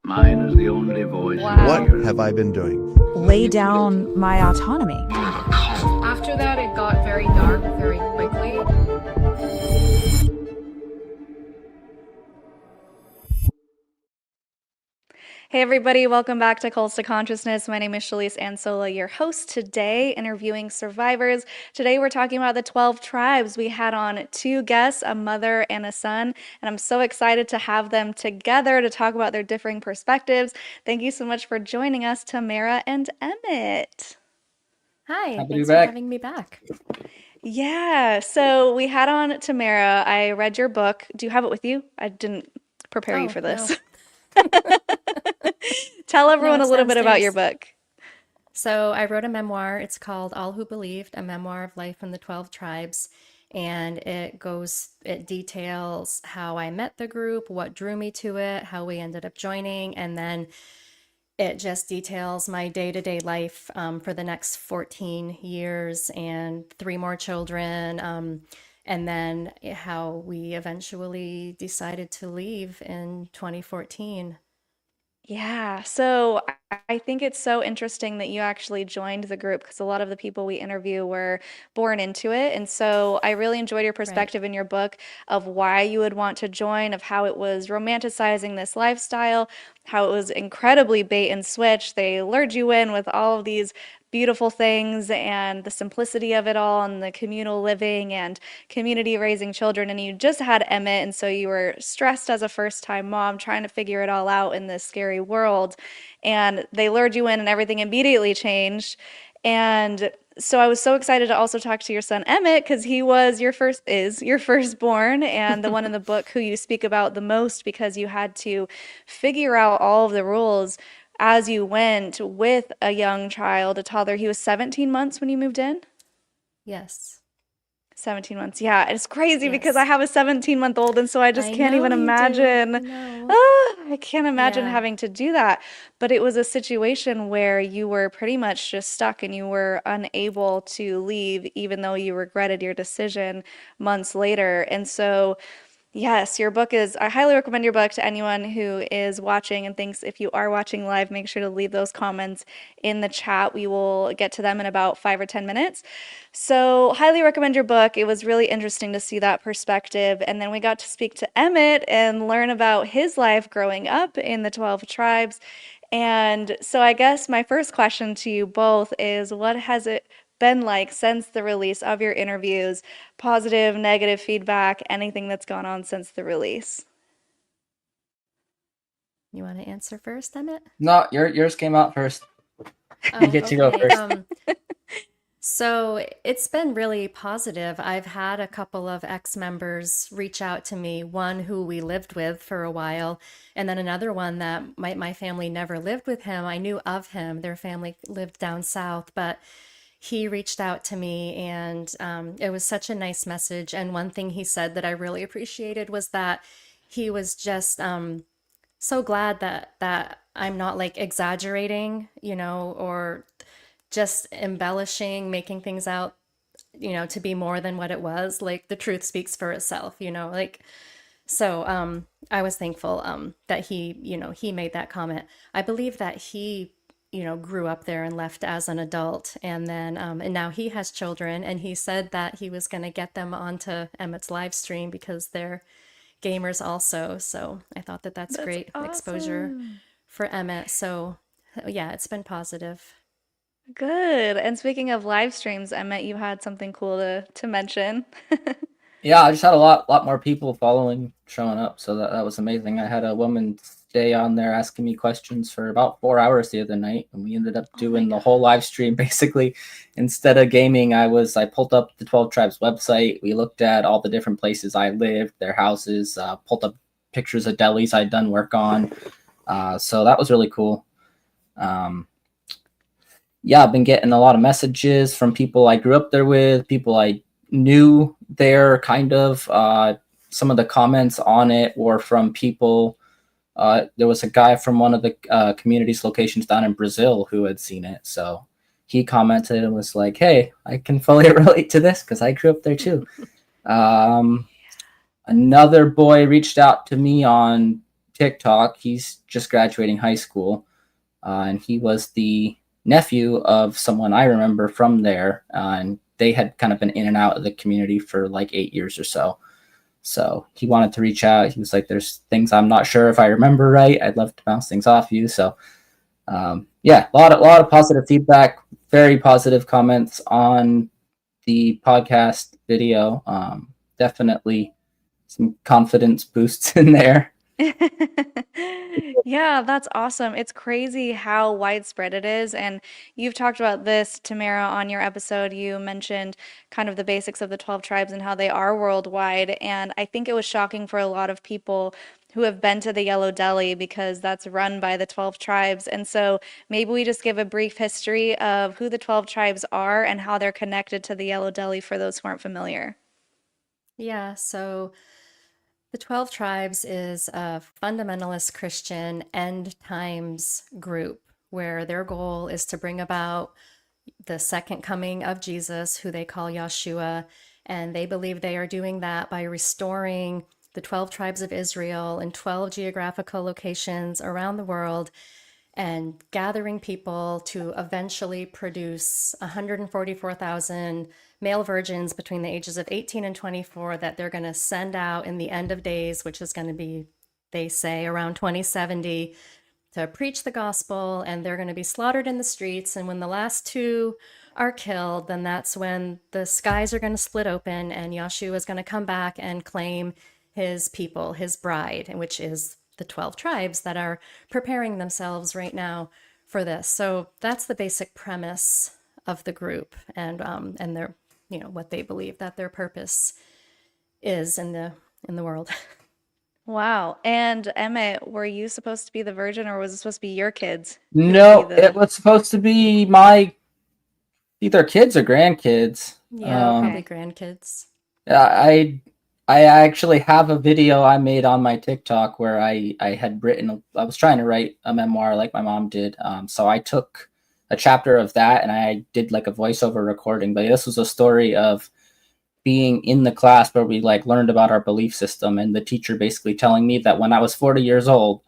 Mine is the only voice. Wow. What have I been doing? Lay down my autonomy. After that, it got very dark very quickly. Hey everybody, welcome back to Calls to Consciousness. My name is Shalise Ansola, your host today, interviewing survivors. Today we're talking about the 12 tribes. We had on two guests, a mother and a son, and I'm so excited to have them together to talk about their differing perspectives. Thank you so much for joining us, Tamara and Emmet. Hi, thanks for having me back. Yeah, so we had on Tamara. I read your book. Do you have it with you? I didn't prepare you for this. No. Tell everyone No, a it's little bit about your downstairs. book. So I wrote a memoir. It's called All Who Believed, a memoir of life in the 12 tribes. And it details how I met the group, what drew me to it, how we ended up joining, and then it just details my day-to-day life for the next 14 years and three more children. And then how we eventually decided to leave in 2014. Yeah, so I think it's so interesting that you actually joined the group because a lot of the people we interview were born into it. And so I really enjoyed your Right. perspective in your book of why you would want to join, of how it was romanticizing this lifestyle, how it was incredibly bait and switch. They lured you in with all of these beautiful things and the simplicity of it all and the communal living and community raising children. And you just had Emmet, and so you were stressed as a first time mom trying to figure it all out in this scary world. And they lured you in, and everything immediately changed. And so I was so excited to also talk to your son Emmet because he was is your firstborn and the one in the book who you speak about the most because you had to figure out all of the rules as you went with a young child, a toddler. He was 17 months when you moved in? Yes. 17 months. Yeah, it's crazy because I Yes. have a 17-month-old, and so I just I can't even know you do. imagine. I know. I can't imagine Yeah. having to do that. But it was a situation where you were pretty much just stuck and you were unable to leave, even though you regretted your decision months later. And so yes, your book is, I highly recommend your book to anyone who is watching and thinks if you are watching live, make sure to leave those comments in the chat. We will get to them in about 5 or 10 minutes. So, highly recommend your book. It was really interesting to see that perspective. And then we got to speak to Emmet and learn about his life growing up in the 12 tribes. And so, I guess my first question to you both is what has it been like since the release of your interviews? Positive, negative feedback, anything that's gone on since the release? You want to answer first, Emmett? No, yours came out first. You get to go Okay. first. So it's been really positive. I've had a couple of ex-members reach out to me, one who we lived with for a while, and then another one that my family never lived with him. I knew of him. Their family lived down south, but he reached out to me, and it was such a nice message. And one thing he said that I really appreciated was that he was just so glad that I'm not like exaggerating, or just embellishing, making things out, to be more than what it was. Like the truth speaks for itself, like so I was thankful that he made that comment. I believe that he grew up there and left as an adult, and then and now he has children, and he said that he was going to get them onto Emmett's live stream because they're gamers also. So I thought that that's That's great exposure awesome. for Emmet. So yeah, it's been positive. Good. And speaking of live streams, Emmet, you had something cool to mention. Yeah, I just had a lot more people showing up, so that was amazing. I had a woman stay on there asking me questions for about 4 hours the other night, and we ended up Oh my doing the God. whole live stream. Basically, instead of gaming, I pulled up the 12 Tribes website. We looked at all the different places I lived, their houses, pulled up pictures of delis I'd done work on. So that was really cool. Yeah, I've been getting a lot of messages from people I grew up there with, people I knew there, kind of. Some of the comments on it were from people. There was a guy from one of the community's locations down in Brazil who had seen it. So he commented and was like, hey, I can fully relate to this because I grew up there too. Another boy reached out to me on TikTok. He's just graduating high school, and he was the nephew of someone I remember from there, and they had kind of been in and out of the community for like 8 years or so. So he wanted to reach out. He was like, "There's things I'm not sure if I remember right. I'd love to bounce things off you." So yeah, a lot of positive feedback, very positive comments on the podcast video. Definitely some confidence boosts in there. Yeah, that's awesome. It's crazy how widespread it is. And you've talked about this, Tamara, on your episode. You mentioned kind of the basics of the 12 tribes and how they are worldwide. And I think it was shocking for a lot of people who have been to the Yellow Deli because that's run by the 12 tribes. And so maybe we just give a brief history of who the 12 tribes are and how they're connected to the Yellow Deli for those who aren't familiar. Yeah, so the 12 Tribes is a fundamentalist Christian end times group where their goal is to bring about the second coming of Jesus, who they call Yeshua. And they believe they are doing that by restoring the 12 tribes of Israel in 12 geographical locations around the world and gathering people to eventually produce 144,000 male virgins between the ages of 18 and 24 that they're going to send out in the end of days, which is going to be, they say, around 2070, to preach the gospel, and they're going to be slaughtered in the streets. And when the last two are killed, then that's when the skies are going to split open and Yeshua is going to come back and claim his people, his bride, which is the 12 tribes that are preparing themselves right now for this. So that's the basic premise of the group, and their, what they believe that their purpose is in the world. Wow. And Emmett, were you supposed to be the virgin or was it supposed to be your kids who would be No, the it was supposed to be my either kids or grandkids. Yeah, probably Okay. grandkids. I actually have a video I made on my TikTok where I was trying to write a memoir like my mom did. So I took a chapter of that and I did like a voiceover recording. But this was a story of being in the class where we like learned about our belief system, and the teacher basically telling me that when I was 40 years old,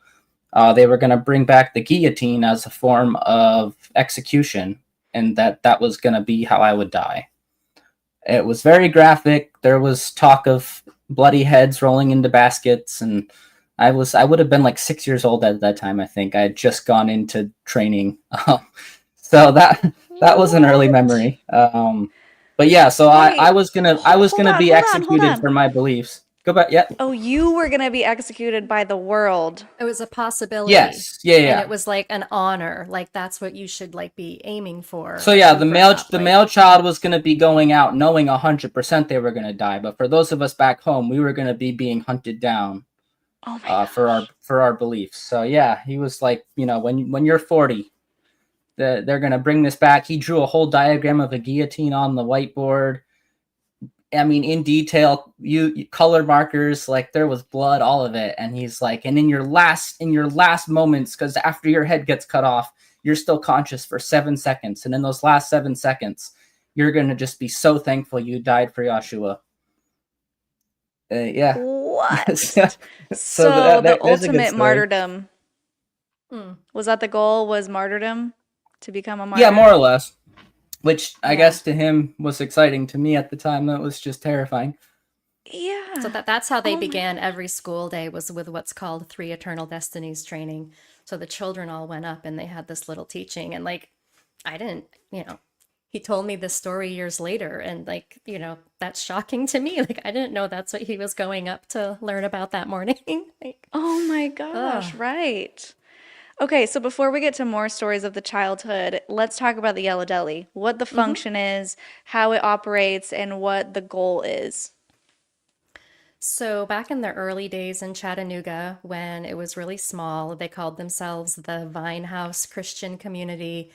they were going to bring back the guillotine as a form of execution, and that was going to be how I would die. It was very graphic. There was talk of bloody heads rolling into baskets, and I would have been like 6 years old at that time. I think I had just gone into training, so that was an early What? memory. But yeah, so I Wait, was gonna be hold executed on. for my beliefs. Go back. Yeah. Oh, you were gonna be executed by the world. It was a possibility, Yes. Yeah. and Yeah. it was like an honor. Like that's what you should like be aiming for So as yeah, you grow up. the Like, male child was gonna be going out knowing 100% they were gonna die, but for those of us back home, we were gonna be being hunted down Oh my for gosh. our beliefs. So yeah, he was like, when you're 40, they're gonna bring this back. He drew a whole diagram of a guillotine on the whiteboard. I mean, in detail, you color markers, like there was blood, all of it. And he's like, and in your last moments, because after your head gets cut off, you're still conscious for 7 seconds, and in those last 7 seconds, you're gonna just be so thankful you died for Yeshua. Yeah. so What? so So the there's a good ultimate story. martyrdom, hmm, was that the goal? Was martyrdom to become a Yeah, martyr? more or less. Which I Yeah. guess to him was exciting. To me at the time, that was just terrifying. so Yeah. that's how they Oh my began gosh. every school day, was with what's called Three Eternal Destinies training. So the children all went up and they had this little teaching, and like I didn't, he told me this story years later, and like, that's shocking to me. Like I didn't know that's what he was going up to learn about that morning. Like, Oh my gosh, ugh. right. Okay, so before we get to more stories of the childhood, let's talk about the Yellow Deli. What the hmm function is, how it operates, and what the goal is. So back in the early days in Chattanooga, when it was really small, they called themselves the Vine House Christian Community.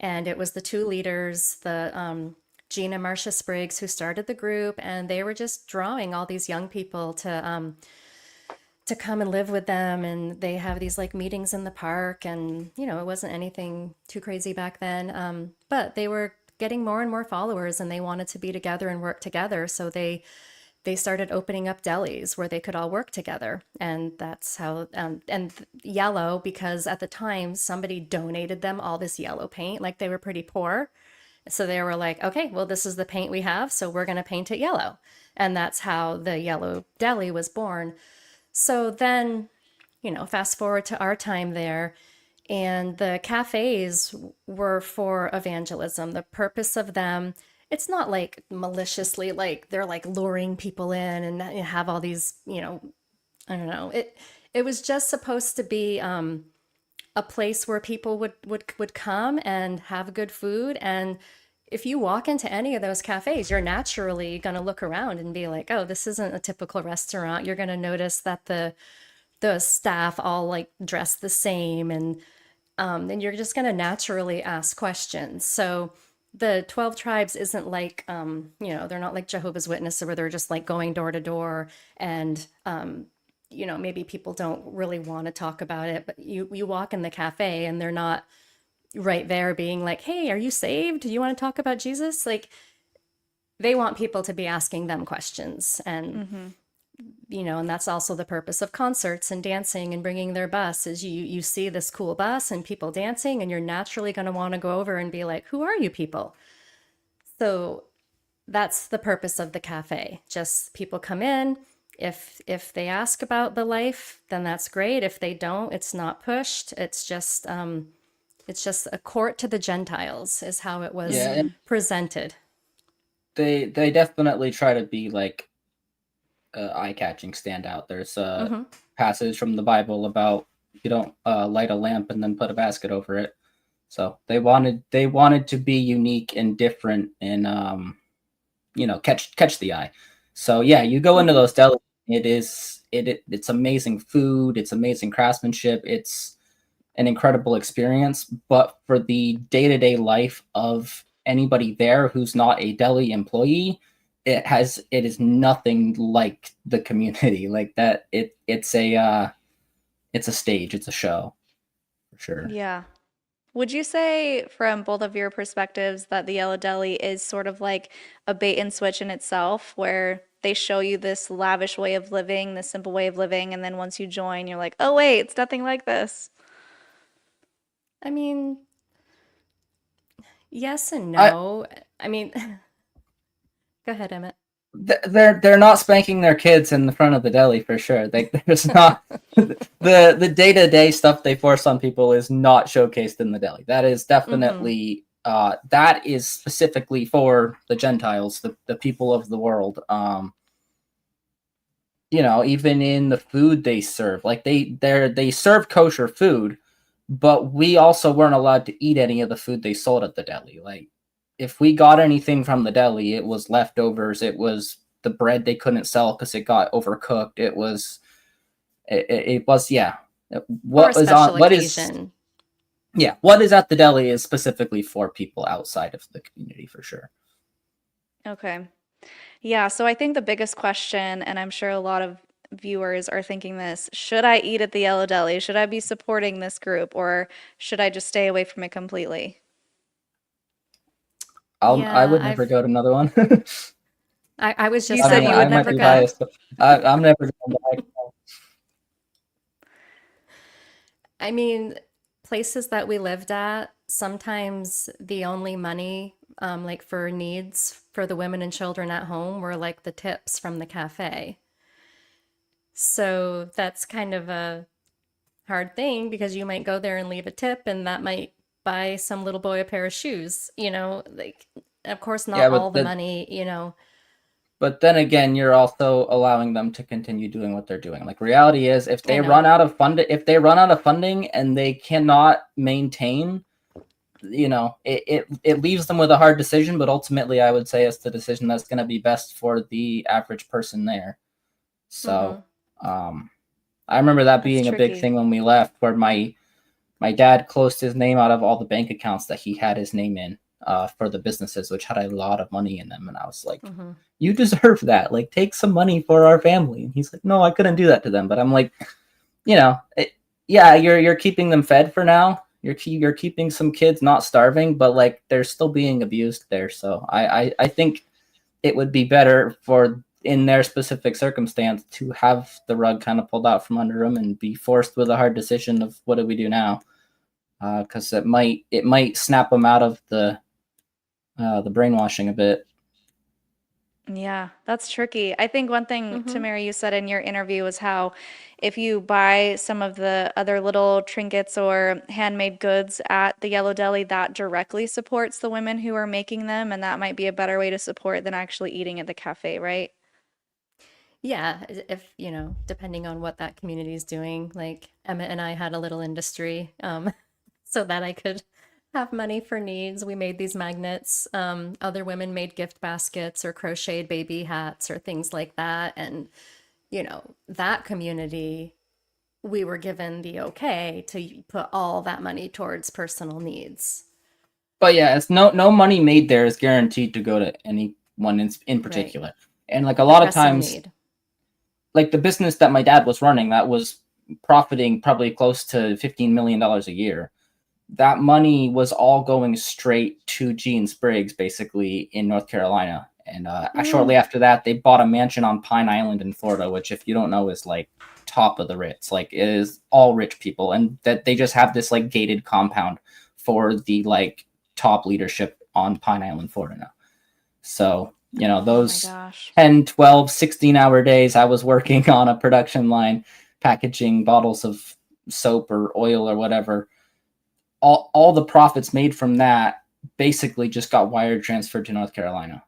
And it was the two leaders, the Gina and Marcia Spriggs, who started the group, and they were just drawing all these young people to come and live with them. And they have these like meetings in the park, and it wasn't anything too crazy back then. But they were getting more and more followers, and they wanted to be together and work together. So they they started opening up delis where they could all work together. And that's how, yellow, because at the time somebody donated them all this yellow paint, like they were pretty poor. So they were like, okay, well, this is the paint we have, so we're going to paint it yellow. And that's how the yellow deli was born. So then, fast forward to our time there, and the cafes were for evangelism. The purpose of them, it's not like maliciously, like they're like luring people in and have all these, I don't know. It was just supposed to be a place where people would come and have good food. And if you walk into any of those cafes, you're naturally going to look around and be like, oh, this isn't a typical restaurant. You're going to notice that the staff all like dress the same, and you're just going to naturally ask questions. So the 12 tribes isn't like, they're not like Jehovah's Witnesses where they're just like going door to door and, maybe people don't really want to talk about it, but you walk in the cafe and they're not right there being like, hey, are you saved? Do you want to talk about Jesus? Like, they want people to be asking them questions. And and that's also the purpose of concerts and dancing and bringing their bus is you see this cool bus and people dancing, and you're naturally going to want to go over and be like, who are you people? So that's the purpose of the cafe. Just people come in. If they ask about the life, then that's great. If they don't, it's not pushed. It's just a court to the Gentiles is how it was presented. They definitely try to be like eye-catching, standout. There's a passage from the Bible about you don't light a lamp and then put a basket over it. So they wanted to be unique and different and catch the eye. So yeah, you go into those delis. It's amazing food. It's amazing craftsmanship. It's an incredible experience. But for the day-to-day life of anybody there who's not a deli employee, it is nothing like the community like that. It's a stage. It's a show for sure. Yeah. Would you say, from both of your perspectives, that the Yellow Deli is sort of like a bait and switch in itself, where they show you this lavish way of living, this simple way of living, and then once you join, you're like, oh, wait, it's nothing like this? I mean, yes and no. I mean, go ahead, Emmett. They're not spanking their kids in the front of the deli for sure. There's not the day-to-day stuff they force on people is not showcased in the deli. That is definitely that is specifically for the Gentiles, the people of the world. Even in the food they serve, like they serve kosher food, but we also weren't allowed to eat any of the food they sold at the deli. Like, if we got anything from the deli, it was leftovers. It was the bread they couldn't sell because it got overcooked. It was what is at the deli is specifically for people outside of the community for sure. Okay. Yeah, so I think the biggest question, and I'm sure a lot of viewers are thinking this, should I eat at the Yellow Deli? Should I be supporting this group, or should I just stay away from it completely? I would never go to another one. I was just You said you would never go. Biased. I'm never going back. I mean, places that we lived at, sometimes the only money, like for needs for the women and children at home, were like the tips from the cafe. So that's kind of a hard thing because you might go there and leave a tip, and that might buy some little boy a pair of shoes. Like, of course, not all the money, But then again, you're also allowing them to continue doing what they're doing. Like, reality is, if they run out of funding and they cannot maintain, it leaves them with a hard decision. But ultimately, I would say it's the decision that's going to be best for the average person there. So, I remember that being a big thing when we left, where my dad closed his name out of all the bank accounts that he had his name in. For the businesses, which had a lot of money in them. And I was like, you deserve that. Like, take some money for our family. And he's like, no, I couldn't do that to them. But I'm like, you're keeping them fed for now. You're keeping some kids not starving, but like they're still being abused there. So I think it would be better for in their specific circumstance to have the rug kind of pulled out from under them and be forced with a hard decision of what do we do now, because it might snap them out of the brainwashing a bit. Yeah, that's tricky. I think one thing, Mm-hmm. Tamara, you said in your interview was how if you buy some of the other little trinkets or handmade goods at the Yellow Deli, that directly supports the women who are making them, and that might be a better way to support than actually eating at the cafe, right? Yeah, if, depending on what that community is doing, like Emmet and I had a little industry, so that I could have money for needs. We made these magnets. Other women made gift baskets or crocheted baby hats or things like that. And, that community, we were given the okay to put all that money towards personal needs. But yeah, it's no money made there is guaranteed to go to anyone in Right. particular. And like a A lot of pressing times, need. like the business that my dad was running, that was profiting probably close to $15 million a year. That money was all going straight to Gene Spriggs, basically in North Carolina. And shortly after that, they bought a mansion on Pine Island in Florida, which, if you don't know, is like top of the Ritz. Like, it is all rich people, and that they just have this like gated compound for the like top leadership on Pine Island, Florida now. So, Oh my those gosh. 10, 12, 16-hour days I was working on a production line, packaging bottles of soap or oil or whatever, all the profits made from that basically just got wire transferred to North Carolina.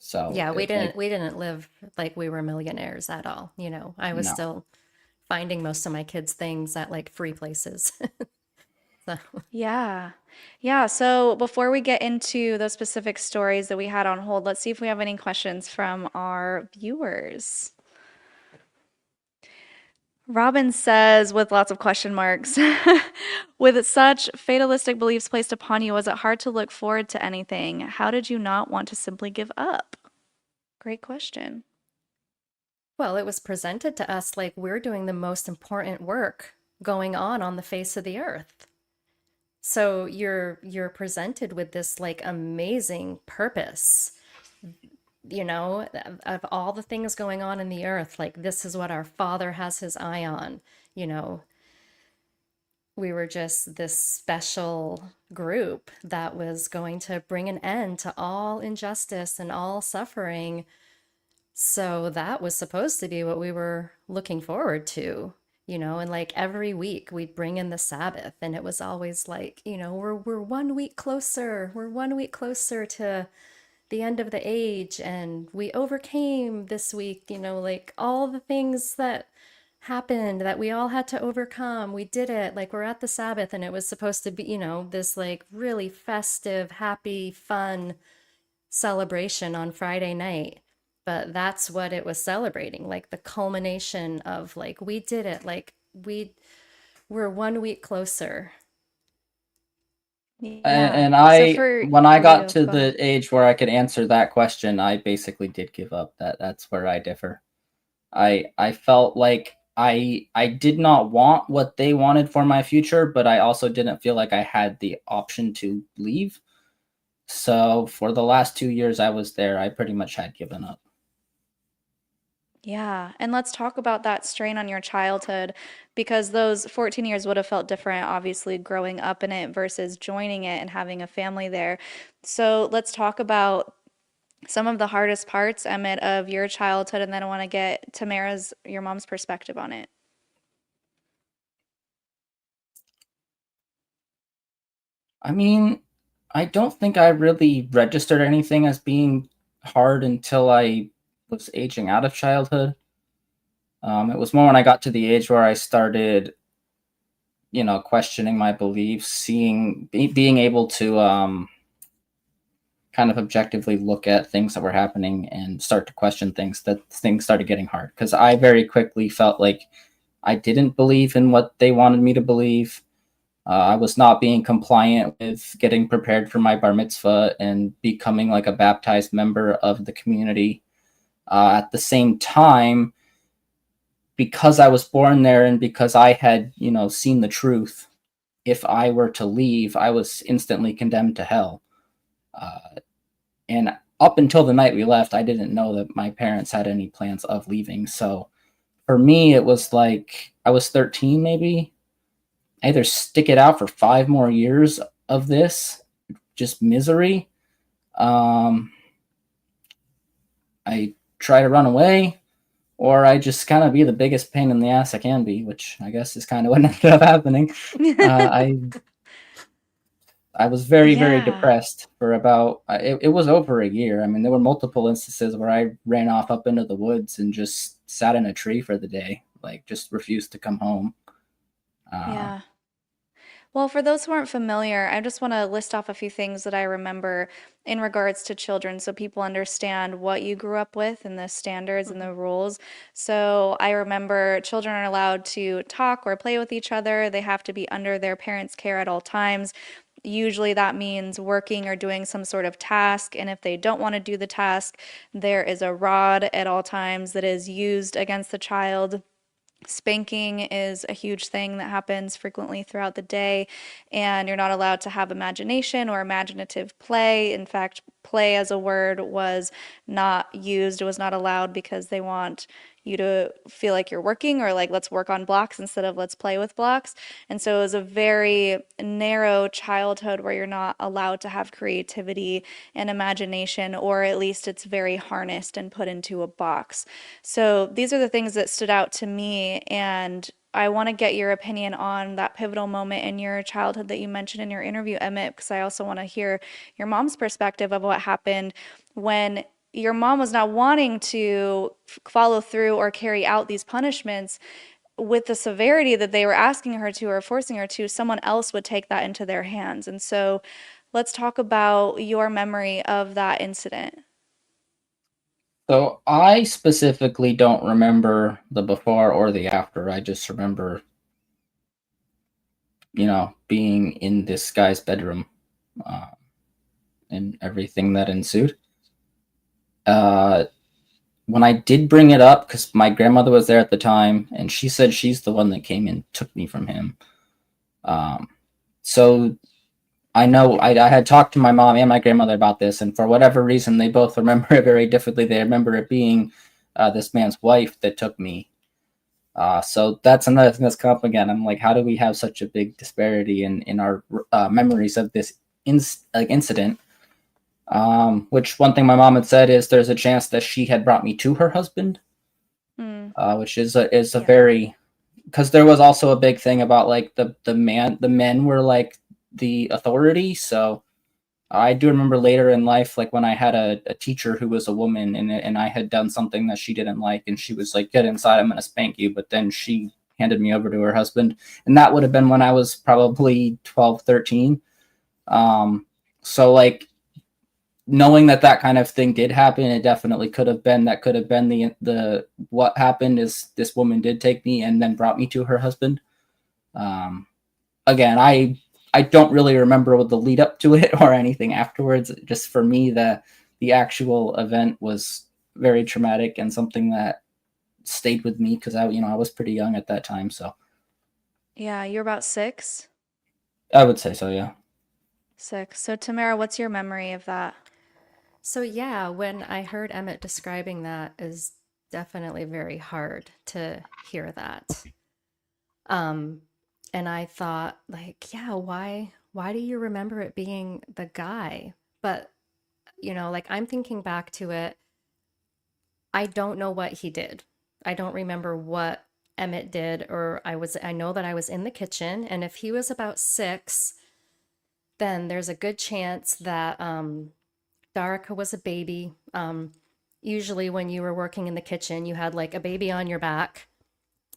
So Yeah, we like, didn't live like we were millionaires at all. I was no. still finding most of my kids' things at like free places. So, Yeah. Yeah. So before we get into those specific stories that we had on hold, let's see if we have any questions from our viewers. Robin says, with lots of question marks, with such fatalistic beliefs placed upon you, was it hard to look forward to anything? How did you not want to simply give up? Great question. well, it was presented to us like we're doing the most important work going on the face of the earth. So you're presented with this like amazing purpose, of all the things going on in the earth, like this is what our Father has his eye on, you know. We were just this special group that was going to bring an end to all injustice and all suffering. So that was supposed to be what we were looking forward to, and like every week we'd bring in the Sabbath, and it was always like, we're 1 week closer. We're 1 week closer to the end of the age, and we overcame this week, like all the things that happened that we all had to overcome. We did it. Like we're at the Sabbath, and it was supposed to be, this like really festive, happy, fun celebration on Friday night. But that's what it was celebrating, like the culmination of like we did it, like we're 1 week closer. Yeah. And So when I for got you, to go ahead. the age where I could answer that question, I basically did give up. That's where I differ. I felt like I did not want what they wanted for my future, but I also didn't feel like I had the option to leave. So for the last 2 years I was there, I pretty much had given up. Yeah. And let's talk about that strain on your childhood because those 14 years would have felt different, obviously, growing up in it versus joining it and having a family there. So let's talk about some of the hardest parts, Emmett, of your childhood, and then I want to get Tamara's, your mom's perspective on it. I mean, I don't think I really registered anything as being hard until I was aging out of childhood. It was more when I got to the age where I started, questioning my beliefs, being able to kind of objectively look at things that were happening and start to question things, that things started getting hard. Because I very quickly felt like I didn't believe in what they wanted me to believe. I was not being compliant with getting prepared for my bar mitzvah and becoming like a baptized member of the community. At the same time, because I was born there and because I had, seen the truth, if I were to leave, I was instantly condemned to hell. And up until the night we left, I didn't know that my parents had any plans of leaving. So for me, it was like I was 13, maybe. I either stick it out for 5 more years of this, just misery. Um, I try to run away, or I just kind of be the biggest pain in the ass I can be, which I guess is kind of what ended up happening. I was very, very Yeah. depressed for about, it was over a year. I mean, there were multiple instances where I ran off up into the woods and just sat in a tree for the day, like just refused to come home. Uh, Yeah. Well, for those who aren't familiar, I just want to list off a few things that I remember in regards to children so people understand what you grew up with and the standards and Mhm. the rules. So I remember children are allowed to talk or play with each other. They have to be under their parents' care at all times. Usually that means working or doing some sort of task. And if they don't want to do the task, there is a rod at all times that is used against the child. Spanking is a huge thing that happens frequently throughout the day, and you're not allowed to have imagination or imaginative play. In fact, play as a word was not used, it was not allowed because they want you to feel like you're working or like let's work on blocks instead of let's play with blocks. And so it was a very narrow childhood where you're not allowed to have creativity and imagination, or at least it's very harnessed and put into a box. So these are the things that stood out to me, and I want to get your opinion on that pivotal moment in your childhood that you mentioned in your interview, Emmett, because I also want to hear your mom's perspective of what happened when your mom was not wanting to follow through or carry out these punishments with the severity that they were asking her to or forcing her to. Someone else would take that into their hands. And so let's talk about your memory of that incident. so I specifically don't remember the before or the after. I just remember, being in this guy's bedroom, uh, and everything that ensued. Uh, when I did bring it up, because my grandmother was there at the time, and she said she's the one that came and took me from him. Um, so I know I had talked to my mom and my grandmother about this, and for whatever reason, they both remember it very differently. They remember it being this man's wife that took me. So that's another thing that's come up again. I'm like, how do we have such a big disparity in our memories of this incident? Which one thing my mom had said is there's a chance that she had brought me to her husband, Mm, which is a Yeah. very, because there was also a big thing about like the men were like the authority. So I do remember later in life, like when I had a teacher who was a woman, and I had done something that she didn't like, and she was like, "Get inside, I'm gonna spank you." But then she handed me over to her husband, and that would have been when I was probably 12, 13. So like knowing that that kind of thing did happen, it definitely could have been the what happened is this woman did take me and then brought me to her husband. Um, Again, I don't really remember what the lead up to it or anything afterwards. Just for me, the actual event was very traumatic and something that stayed with me because I was pretty young at that time. So yeah, you're about 6? I would say so, yeah. 6. So Tamara, what's your memory of that? So yeah, when I heard Emmett describing that, is definitely very hard to hear that. Um, and I thought like, yeah, why do you remember it being the guy? But like I'm thinking back to it, I don't know what he did. I don't remember what Emmett did, or I know that I was in the kitchen, and if he was about 6, then there's a good chance that Darika was a baby. Usually when you were working in the kitchen, you had like a baby on your back.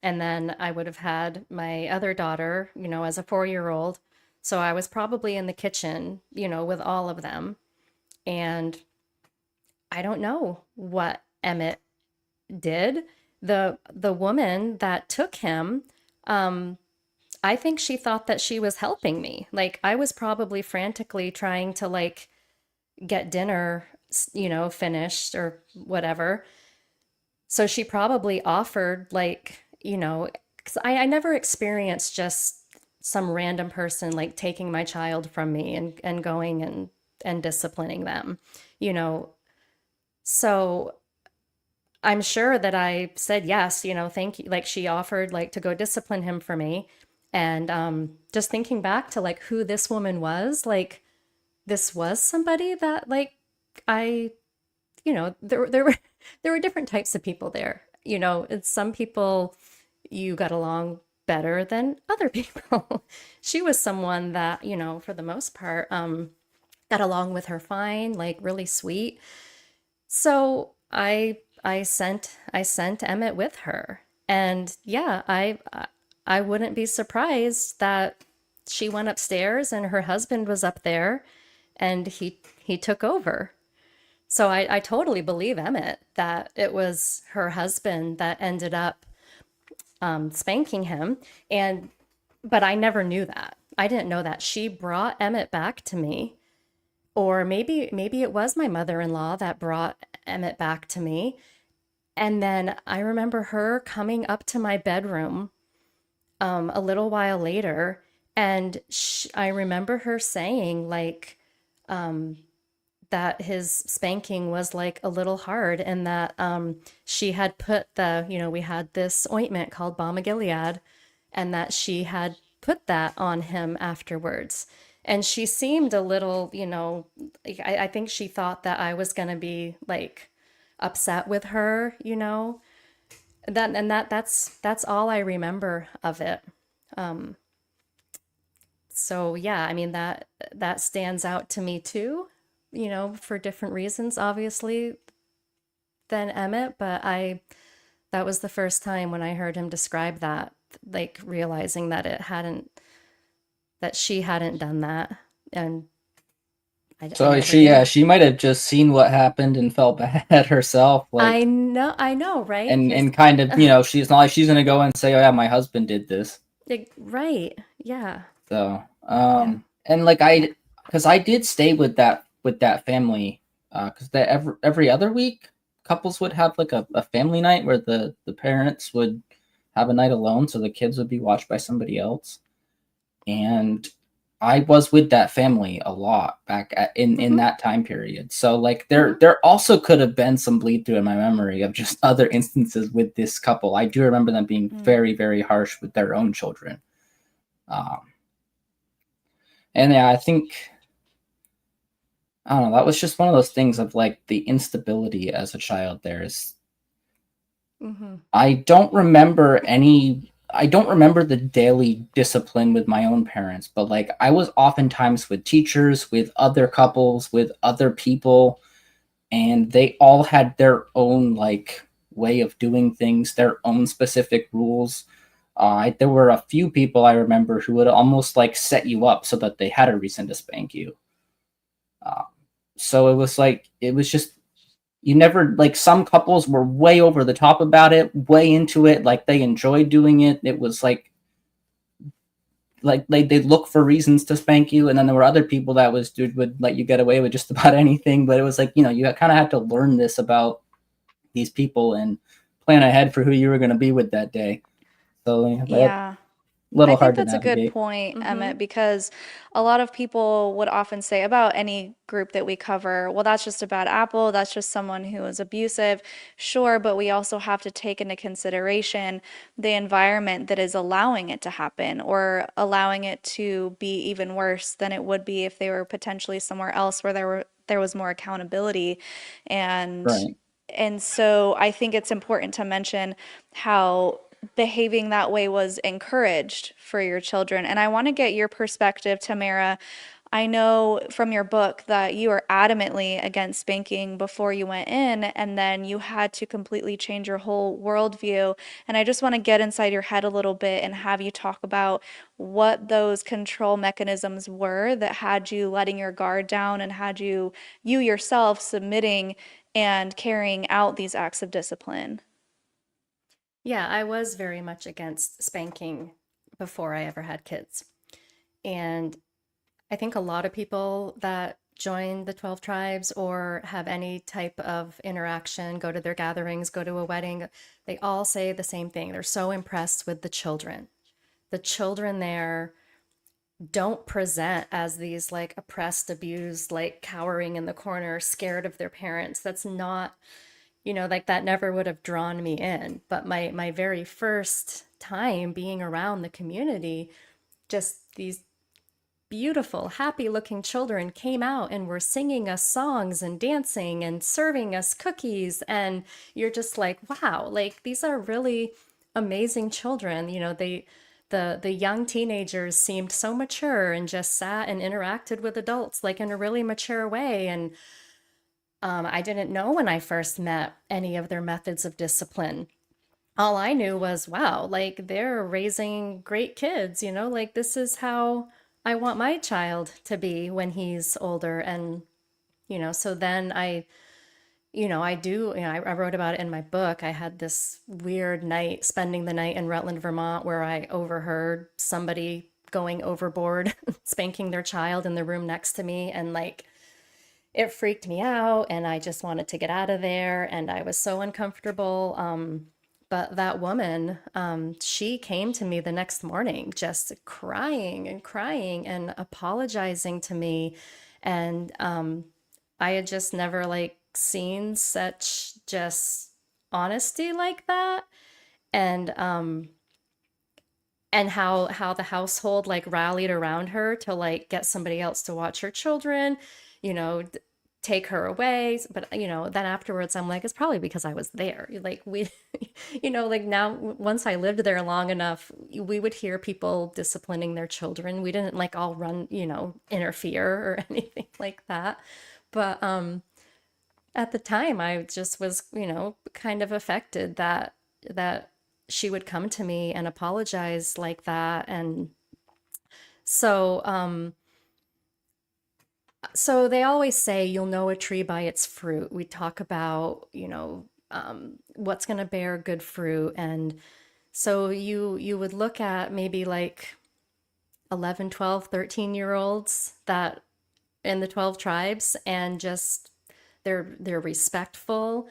And then I would have had my other daughter, as a 4-year-old. So I was probably in the kitchen, with all of them. And I don't know what Emmett did. The woman that took him, um, I think she thought that she was helping me. Like I was probably frantically trying to like get dinner, finished or whatever. So she probably offered, like, 'cause I never experienced just some random person like taking my child from me and going and disciplining them. You know, So I'm sure that I said yes, thank you. Like she offered like to go discipline him for me. And just thinking back to like who this woman was, like this was somebody that like I, there were there were different types of people there. And some people you got along better than other people. She was someone that, for the most part, got along with her fine, like really sweet. So I sent Emmett with her. And yeah, I wouldn't be surprised that she went upstairs and her husband was up there and he took over. So I totally believe Emmett that it was her husband that ended up spanking him. And but I never knew that. I didn't know that. She brought Emmett back to me, or maybe it was my mother-in-law that brought Emmett back to me. And then I remember her coming up to my bedroom a little while later, and I remember her saying like that his spanking was like a little hard, and that she had put we had this ointment called Balm of Gilead, and that she had put that on him afterwards. And she seemed a little, like, I think she thought that I was going to be like upset with her, that's all I remember of it. So yeah, I mean that stands out to me too, for different reasons, obviously, than Emmett, but that was the first time when I heard him describe that, like realizing that she hadn't done that. And I So never she, yeah, knew. she might have just seen what happened and felt bad herself, like, I know, right? Because, and kind of, she's not like she's gonna go and say, "Oh yeah, my husband did this." right, yeah, So, yeah. and like because I did stay with that family, because that every other week, couples would have like a family night where the parents would have a night alone, so the kids would be watched by somebody else, and I was with that family a lot in Hmm. that time period. So like Hmm. there also could have been some bleed through in my memory of just other instances with this couple. I do remember them being Mm. very, very harsh with their own children. Um, and yeah, I think I don't know, that was just one of those things of like the instability as a child there is Hmm. I don't remember the daily discipline with my own parents, but like I was oftentimes with teachers, with other couples, with other people, and they all had their own like way of doing things, their own specific rules. There were a few people I remember who would almost like set you up so that they had a reason to spank you. Uh, so it was just you never like some couples were way over the top about it, way into it, like they enjoyed doing it. It was like they look for reasons to spank you, and then there were other people that was dude would let you get away with just about anything. But it was like you kind of had to learn this about these people and plan ahead for who you were going to be with that day. So yeah, a Yeah. I little think hard to that's a good navigate. point, Hmm. Emmett, because a lot of people would often say about any group that we cover, well, that's just a bad apple. That's just someone who is abusive. Sure, but we also have to take into consideration the environment that is allowing it to happen or allowing it to be even worse than it would be if they were potentially somewhere else where there was more accountability. And Right. and so I think it's important to mention how behaving that way was encouraged for your children. And I want to get your perspective, Tamara. I know from your book that you were adamantly against spanking before you went in, and then you had to completely change your whole worldview. And I just want to get inside your head a little bit and have you talk about what those control mechanisms were that had you letting your guard down and had you yourself submitting and carrying out these acts of discipline. Yeah, I was very much against spanking before I ever had kids. And I think a lot of people that join the 12 tribes or have any type of interaction, go to their gatherings, go to a wedding, they all say the same thing. They're so impressed with the children. The children there don't present as these like oppressed, abused, like cowering in the corner, scared of their parents. That's not, like that never would have drawn me in. But my very first time being around the community, just these beautiful, happy looking children came out and were singing us songs and dancing and serving us cookies. And you're just like, wow, like these are really amazing children. The young teenagers seemed so mature and just sat and interacted with adults like in a really mature way. And I didn't know when I first met any of their methods of discipline. All I knew was, wow, like they're raising great kids, like this is how I want my child to be when he's older. And, so then I wrote about it in my book. I had this weird night, spending the night in Rutland, Vermont, where I overheard somebody going overboard, spanking their child in the room next to me. And like, it freaked me out and I just wanted to get out of there and I was so uncomfortable. But that woman, she came to me the next morning just crying and crying and apologizing to me. And I had just never like seen such just honesty like that. And how the household like rallied around her to like get somebody else to watch her children, take her away. But then afterwards I'm like, it's probably because I was there. Like we, like now once I lived there long enough, we would hear people disciplining their children. We didn't like all run, interfere or anything like that. But at the time I just was, kind of affected that she would come to me and apologize like that. And so so they always say you'll know a tree by its fruit. We talk about, what's going to bear good fruit. And so you would look at maybe like 11, 12, 13-year olds that in the 12 tribes and just they're respectful,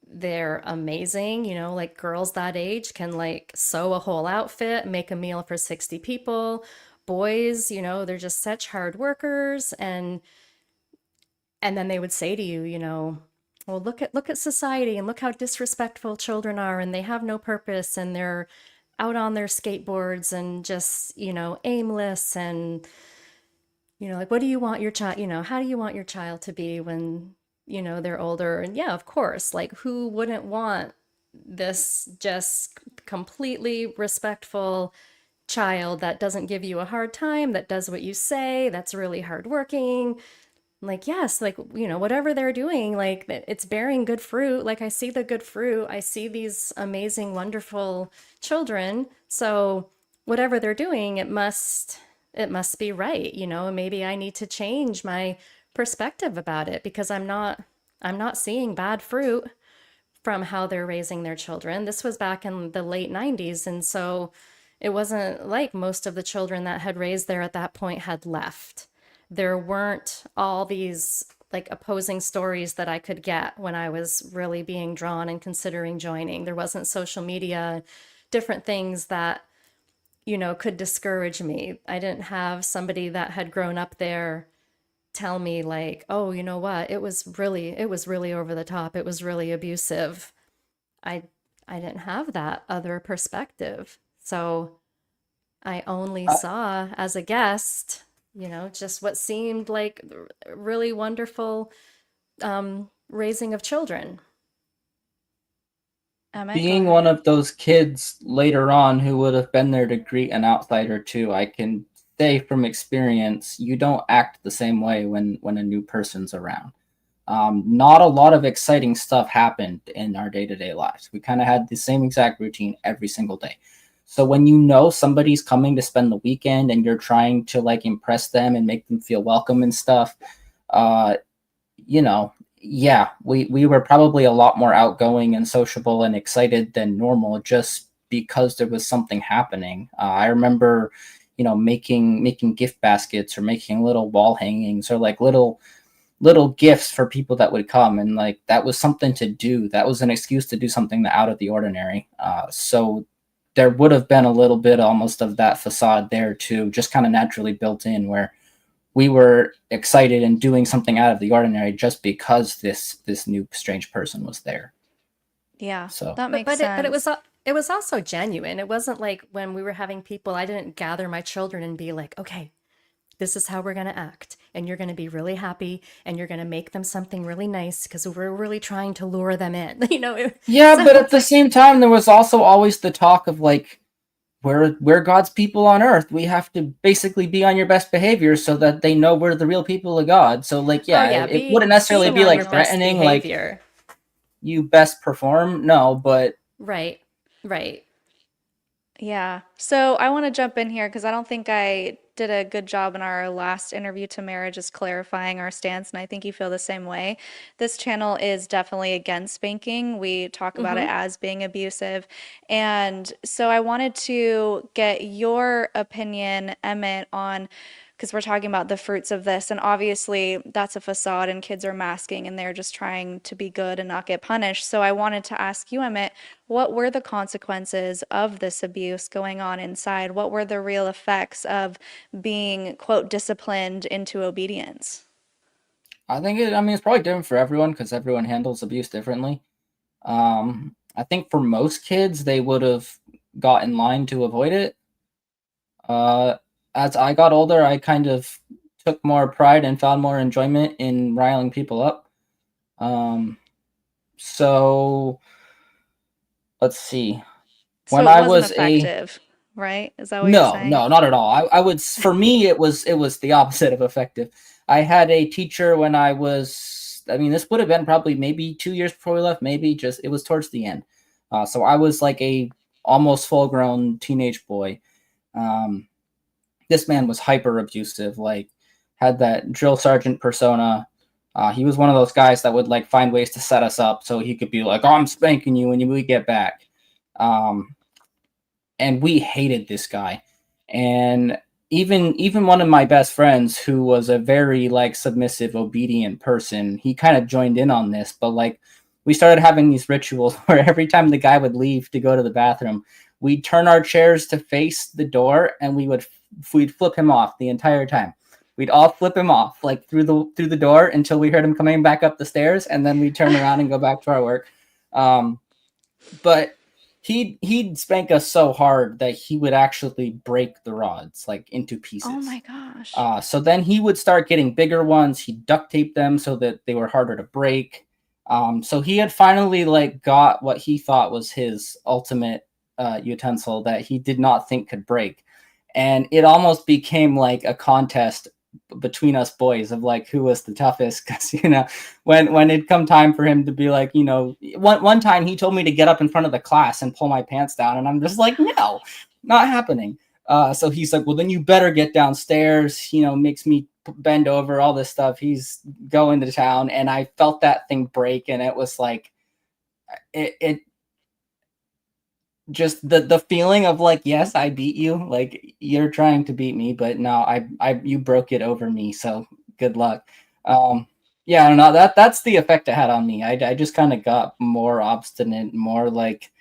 they're amazing, like girls that age can like sew a whole outfit, make a meal for 60 people. Boys, they're just such hard workers. And then they would say to you, well, look at society and look how disrespectful children are and they have no purpose and they're out on their skateboards and just, aimless and like what do you want your child, how do you want your child to be when, they're older? And yeah, of course, like who wouldn't want this just completely respectful child that doesn't give you a hard time, that does what you say, that's really hardworking. Like, yes, like, whatever they're doing, like it's bearing good fruit. Like I see the good fruit. I see these amazing, wonderful children. So whatever they're doing, it must be right, maybe I need to change my perspective about it because I'm not seeing bad fruit from how they're raising their children. This was back in the late 90s. And so it wasn't like most of the children that had raised there at that point had left. There weren't all these like opposing stories that I could get when I was really being drawn and considering joining. There wasn't social media, different things that, could discourage me. I didn't have somebody that had grown up there tell me like, oh, you know what? It was really over the top. It was really abusive. I I didn't have that other perspective. So I only Uh, saw as a guest, just what seemed like really wonderful raising of children. Emmet, go Being ahead. one of those kids later on who would have been there to greet an outsider too, I can say from experience, you don't act the same way when a new person's around. Not a lot of exciting stuff happened in our day-to-day lives. We kind of had the same exact routine every single day. So when you know somebody's coming to spend the weekend and you're trying to like impress them and make them feel welcome and stuff, uh, yeah, we were probably a lot more outgoing and sociable and excited than normal just because there was something happening. I remember, making gift baskets or making little wall hangings or like little gifts for people that would come, and like that was something to do. That was an excuse to do something out of the ordinary. So there would have been a little bit almost of that facade there too, just kind of naturally built in, where we were excited and doing something out of the ordinary just because this new strange person was there. Yeah, So that But makes it was sense. it was also genuine. It wasn't like when we were having people, I didn't gather my children and be like, okay, this is how we're going to act. And you're going to be really happy and you're going to make them something really nice because we're really trying to lure them in, yeah, So but at it's the like, same time, there was also always the talk of like, we're God's people on earth. We have to basically be on your best behavior so that they know we're the real people of God. So like, oh yeah, yeah, it wouldn't necessarily being be on like your best threatening, like behavior. you best perform. No, but Right. Right. Yeah. So I want to jump in here because I don't think I did a good job in our last interview, Tamara, just clarifying our stance. And I think you feel the same way. This channel is definitely against spanking. We talk about it Mm-hmm. as being abusive. And so I wanted to get your opinion, Emmett, on because we're talking about the fruits of this. And obviously, that's a facade, and kids are masking and they're just trying to be good and not get punished. So I wanted to ask you, Emmett, what were the consequences of this abuse going on inside? What were the real effects of being, quote, disciplined into obedience? I mean, it's probably different for everyone because everyone handles abuse differently. I think for most kids, they would have got in line to avoid it. Uh, as I got older, I kind of took more pride and found more enjoyment in riling people up. Um, so let's see. So When it I wasn't was a effective, right? Is that what you're No, saying? no, not at all. I would for me it was the opposite of effective. I had a teacher when I was, I mean, this would have been probably maybe 2 years before we left, maybe just it was towards the end. So I was like a almost full grown teenage boy. Um, this man was hyper abusive, like had that drill sergeant persona. He was one of those guys that would like find ways to set us up so he could be like, "Oh, I'm spanking you when we get back." Um, and we hated this guy. And even one of my best friends, who was a very like submissive, obedient person, he kind of joined in on this. But like, we started having these rituals where every time the guy would leave to go to the bathroom, we'd turn our chairs to face the door, and we'd flip him off the entire time. We'd all flip him off like through the door until we heard him coming back up the stairs, and then we'd turn around and go back to our work. Um, but he'd spank us so hard that he would actually break the rods like into Oh pieces. my gosh. So then he would start getting bigger ones. He'd duct tape them so that they were harder to break. So he had finally like got what he thought was his ultimate utensil that he did not think could break, and it almost became like a contest between us boys of like who was the toughest. Because when it come time for him to be like, one time he told me to get up in front of the class and pull my pants down, and I'm just like, no, not happening. So he's like, well, then you better get downstairs. Makes me bend over, all this stuff. He's going to town, and I felt that thing break, and it was like, it just the feeling of like, yes, I beat you, like you're trying to beat me, but no, you broke it over me, so good luck. um yeah, I don't know, that's the effect it had on me. I just kind of got more obstinate, more like,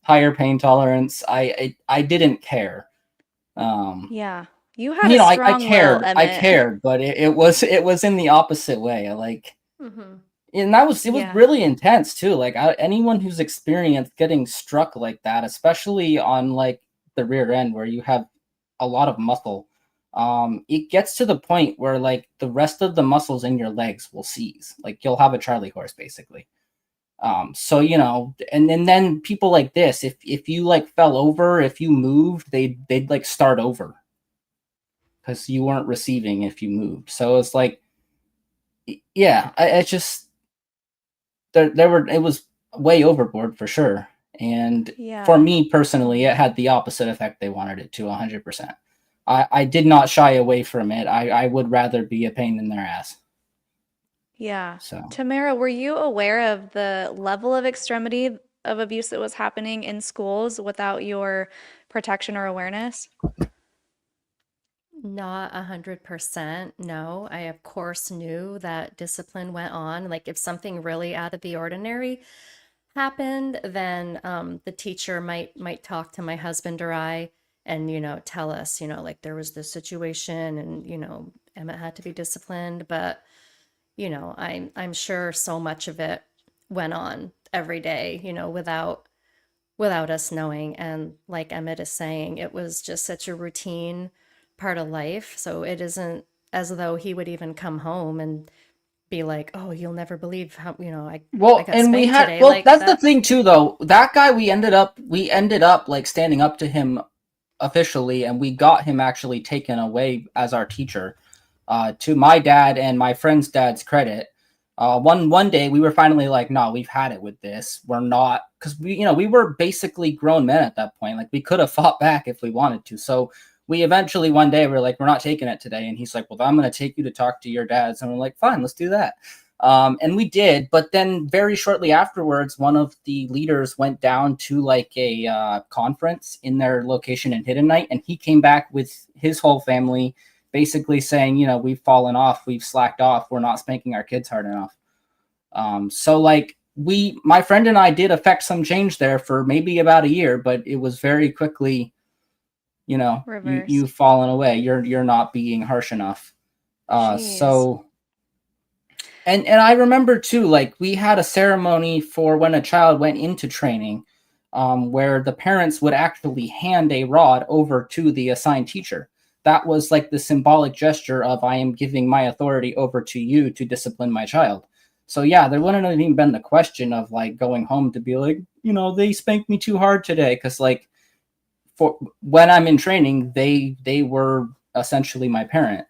higher pain tolerance. I didn't care. um Yeah. You had a I strong will, cared, Emmett. but it was in the opposite way, like. Mm-hmm. And it was Yeah. really intense too. Like, anyone who's experienced getting struck like that, especially on like the rear end where you have a lot of muscle, it gets to the point where like the rest of the muscles in your legs will seize. Like, you'll have a Charlie horse basically. So and then people like this, if you like fell over, if you moved, they'd like start over because you weren't receiving if you moved. So it's like, yeah, it's just it was way overboard for sure. And for Yeah. me personally, it had the opposite effect they wanted it to, 100%. I did not shy away from it. I would rather be a pain in their ass. Yeah. So Tamara, were you aware of the level of extremity of abuse that was happening in schools without your protection or awareness? Not 100%. No, I of course knew that discipline went on. Like if something really out of the ordinary, happened, then the teacher might talk to my husband or I, and tell us, like there was this situation, and Emmett had to be disciplined. But I'm sure so much of it went on every day, without us knowing. And like Emmett is saying, it was just such a routine part of life. So it isn't as though he would even come home and be like, "Oh, you'll never believe how, I Well, got and we spanked had today." well, Like that's the that. thing too, though. That guy, we ended up like standing up to him officially, and we got him actually taken away as our teacher. To my dad and my friend's dad's credit, one day we were finally like, no, we've had it with this. We're not, because we were basically grown men at that point. Like we could have fought back if we wanted to. So we eventually one day we're like, we're not taking it today. And he's like, well, I'm going to take you to talk to your dads. And we're like, fine, let's do that. And we did, but then very shortly afterwards, one of the leaders went down to like a conference in their location in Hidden Night, and he came back with his whole family, basically saying, we've fallen off, we've slacked off, we're not spanking our kids hard enough. So like my friend and I did affect some change there for maybe about a year, but it was very quickly, Reversed. you've fallen away. You're not being harsh enough. Jeez. So. And I remember too, like we had a ceremony for when a child went into training, where the parents would actually hand a rod over to the assigned teacher. That was like the symbolic gesture of I am giving my authority over to you to discipline my child. So yeah, there wouldn't have even been the question of like going home to be like, they spanked me too hard today, because like for when I'm in training, they were essentially my parent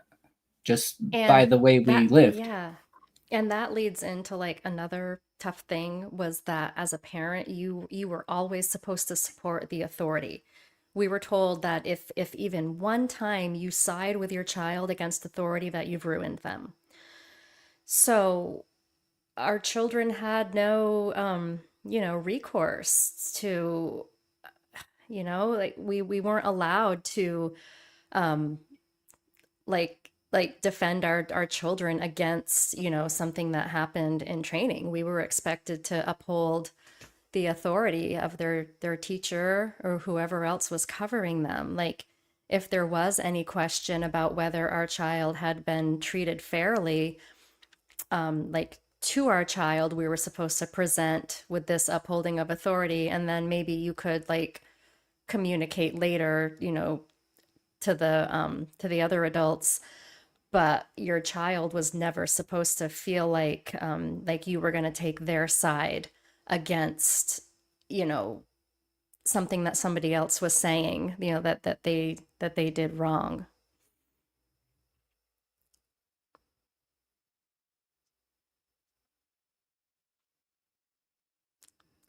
just by And the way we that, lived. yeah. And that leads into like another tough thing, was that as a parent, you were always supposed to support the authority. We were told that if even one time you side with your child against authority, that you've ruined them. So our children had no recourse to, like we weren't allowed to um like defend our children against something that happened in training. We were expected to uphold the authority of their teacher or whoever else was covering them. Like if there was any question about whether our child had been treated fairly, like to our child, we were supposed to present with this upholding of authority, and then maybe you could like communicate later, to the other adults. But your child was never supposed to feel like you were going to take their side against, you know, something that somebody else was saying, that they did wrong.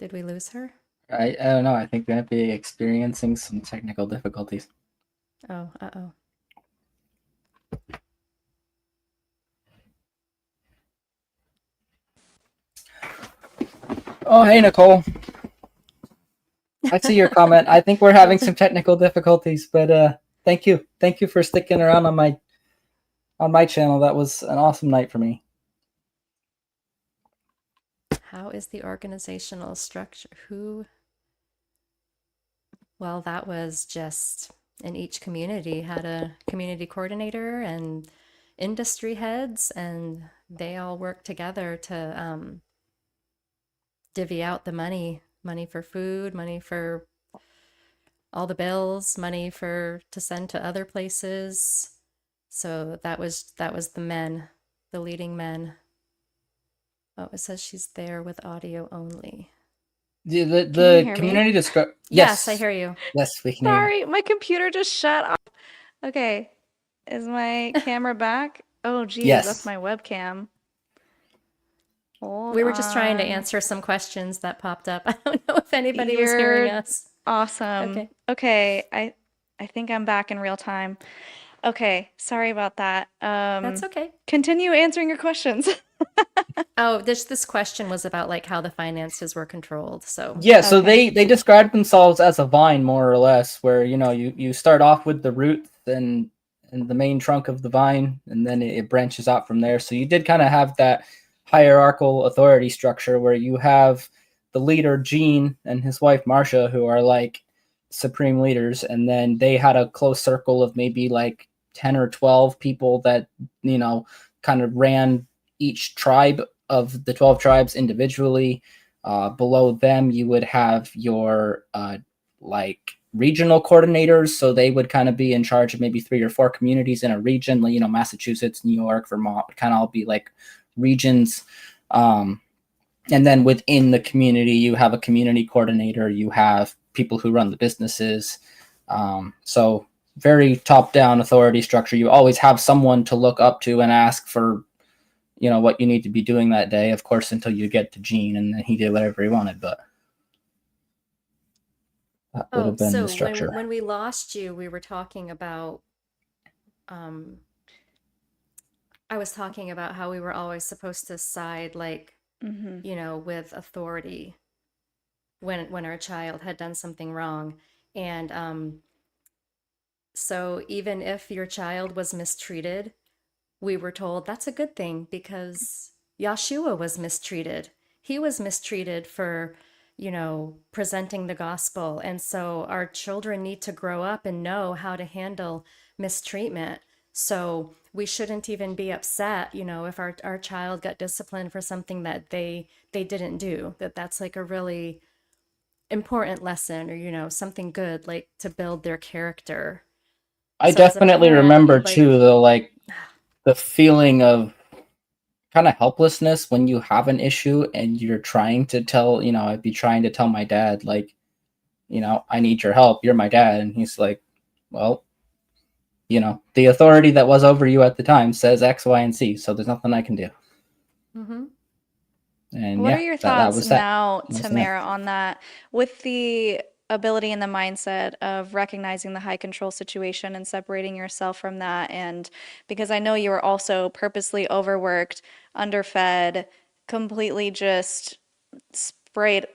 Did we lose her? I don't know. I think we might be experiencing some technical difficulties. Oh, uh-oh. Oh, hey, Nicole. I see your comment. I think we're having some technical difficulties, but thank you. Thank you for sticking around on my channel. That was an awesome night for me. How is the organizational structure? Well, that was just in each community had a community coordinator and industry heads, and they all worked together to divvy out the money for food, money for all the bills, money to send to other places. So that was the men, the leading men. Oh, it says she's there with audio only. Can you The hear me? community describe. Yes, I Yes, hear you. yes, we can hear you. Sorry, my computer just shut off. Okay. Is my camera back? Oh, geez, that's Yes. my webcam. Hold We were just trying to on. answer some questions that popped up. I don't know if anybody was hearing You're us. awesome. Okay. Okay, I think I'm back in real time. Okay, sorry about that. That's okay. Continue answering your questions. Oh, this question was about like how the finances were controlled. So, Yeah, so Okay. they described themselves as a vine, more or less, where you start off with the roots and the main trunk of the vine, and then it branches out from there. So you did kind of have that hierarchical authority structure where you have the leader Gene and his wife Marcia, who are like supreme leaders, and then they had a close circle of maybe like 10 or 12 people that, you know, kind of ran each tribe of the 12 tribes individually. Below them, you would have your like regional coordinators, so they would kind of be in charge of maybe 3 or 4 communities in a region, like, you know, Massachusetts, New York, Vermont, kind of all be like regions. And then within the community, you have a community coordinator, you have people who run the businesses. So very top-down authority structure. You always have someone to look up to and ask for, you know, what you need to be doing that day, of course, until you get to Gene, and then he did whatever he wanted, but that would have been the So structure. when we lost you, we were talking about I was talking about how we were always supposed to side like, Mm-hmm. you know, with authority when our child had done something wrong. And so even if your child was mistreated, we were told that's a good thing because Yeshua was mistreated. He was mistreated for, you know, presenting the gospel. And so our children need to grow up and know how to handle mistreatment. So we shouldn't even be upset, you know, if our child got disciplined for something that they didn't do. That's like a really important lesson, or, you know, something good, like to build their character. I So as a definitely parent, remember like, too the feeling of kind of helplessness when you have an issue and you're trying to tell, you know, I'd be trying to tell my dad, like, you know, I need your help. You're my dad. And he's like, well, you know, the authority that was over you at the time says X, Y, and Z. So there's nothing I can do. mm-hmm. And What are yeah, your that thoughts was that. now, That was that. Tamara, on that with the ability and the mindset of recognizing the high control situation and separating yourself from that? And because I know you were also purposely overworked, underfed, completely just splayed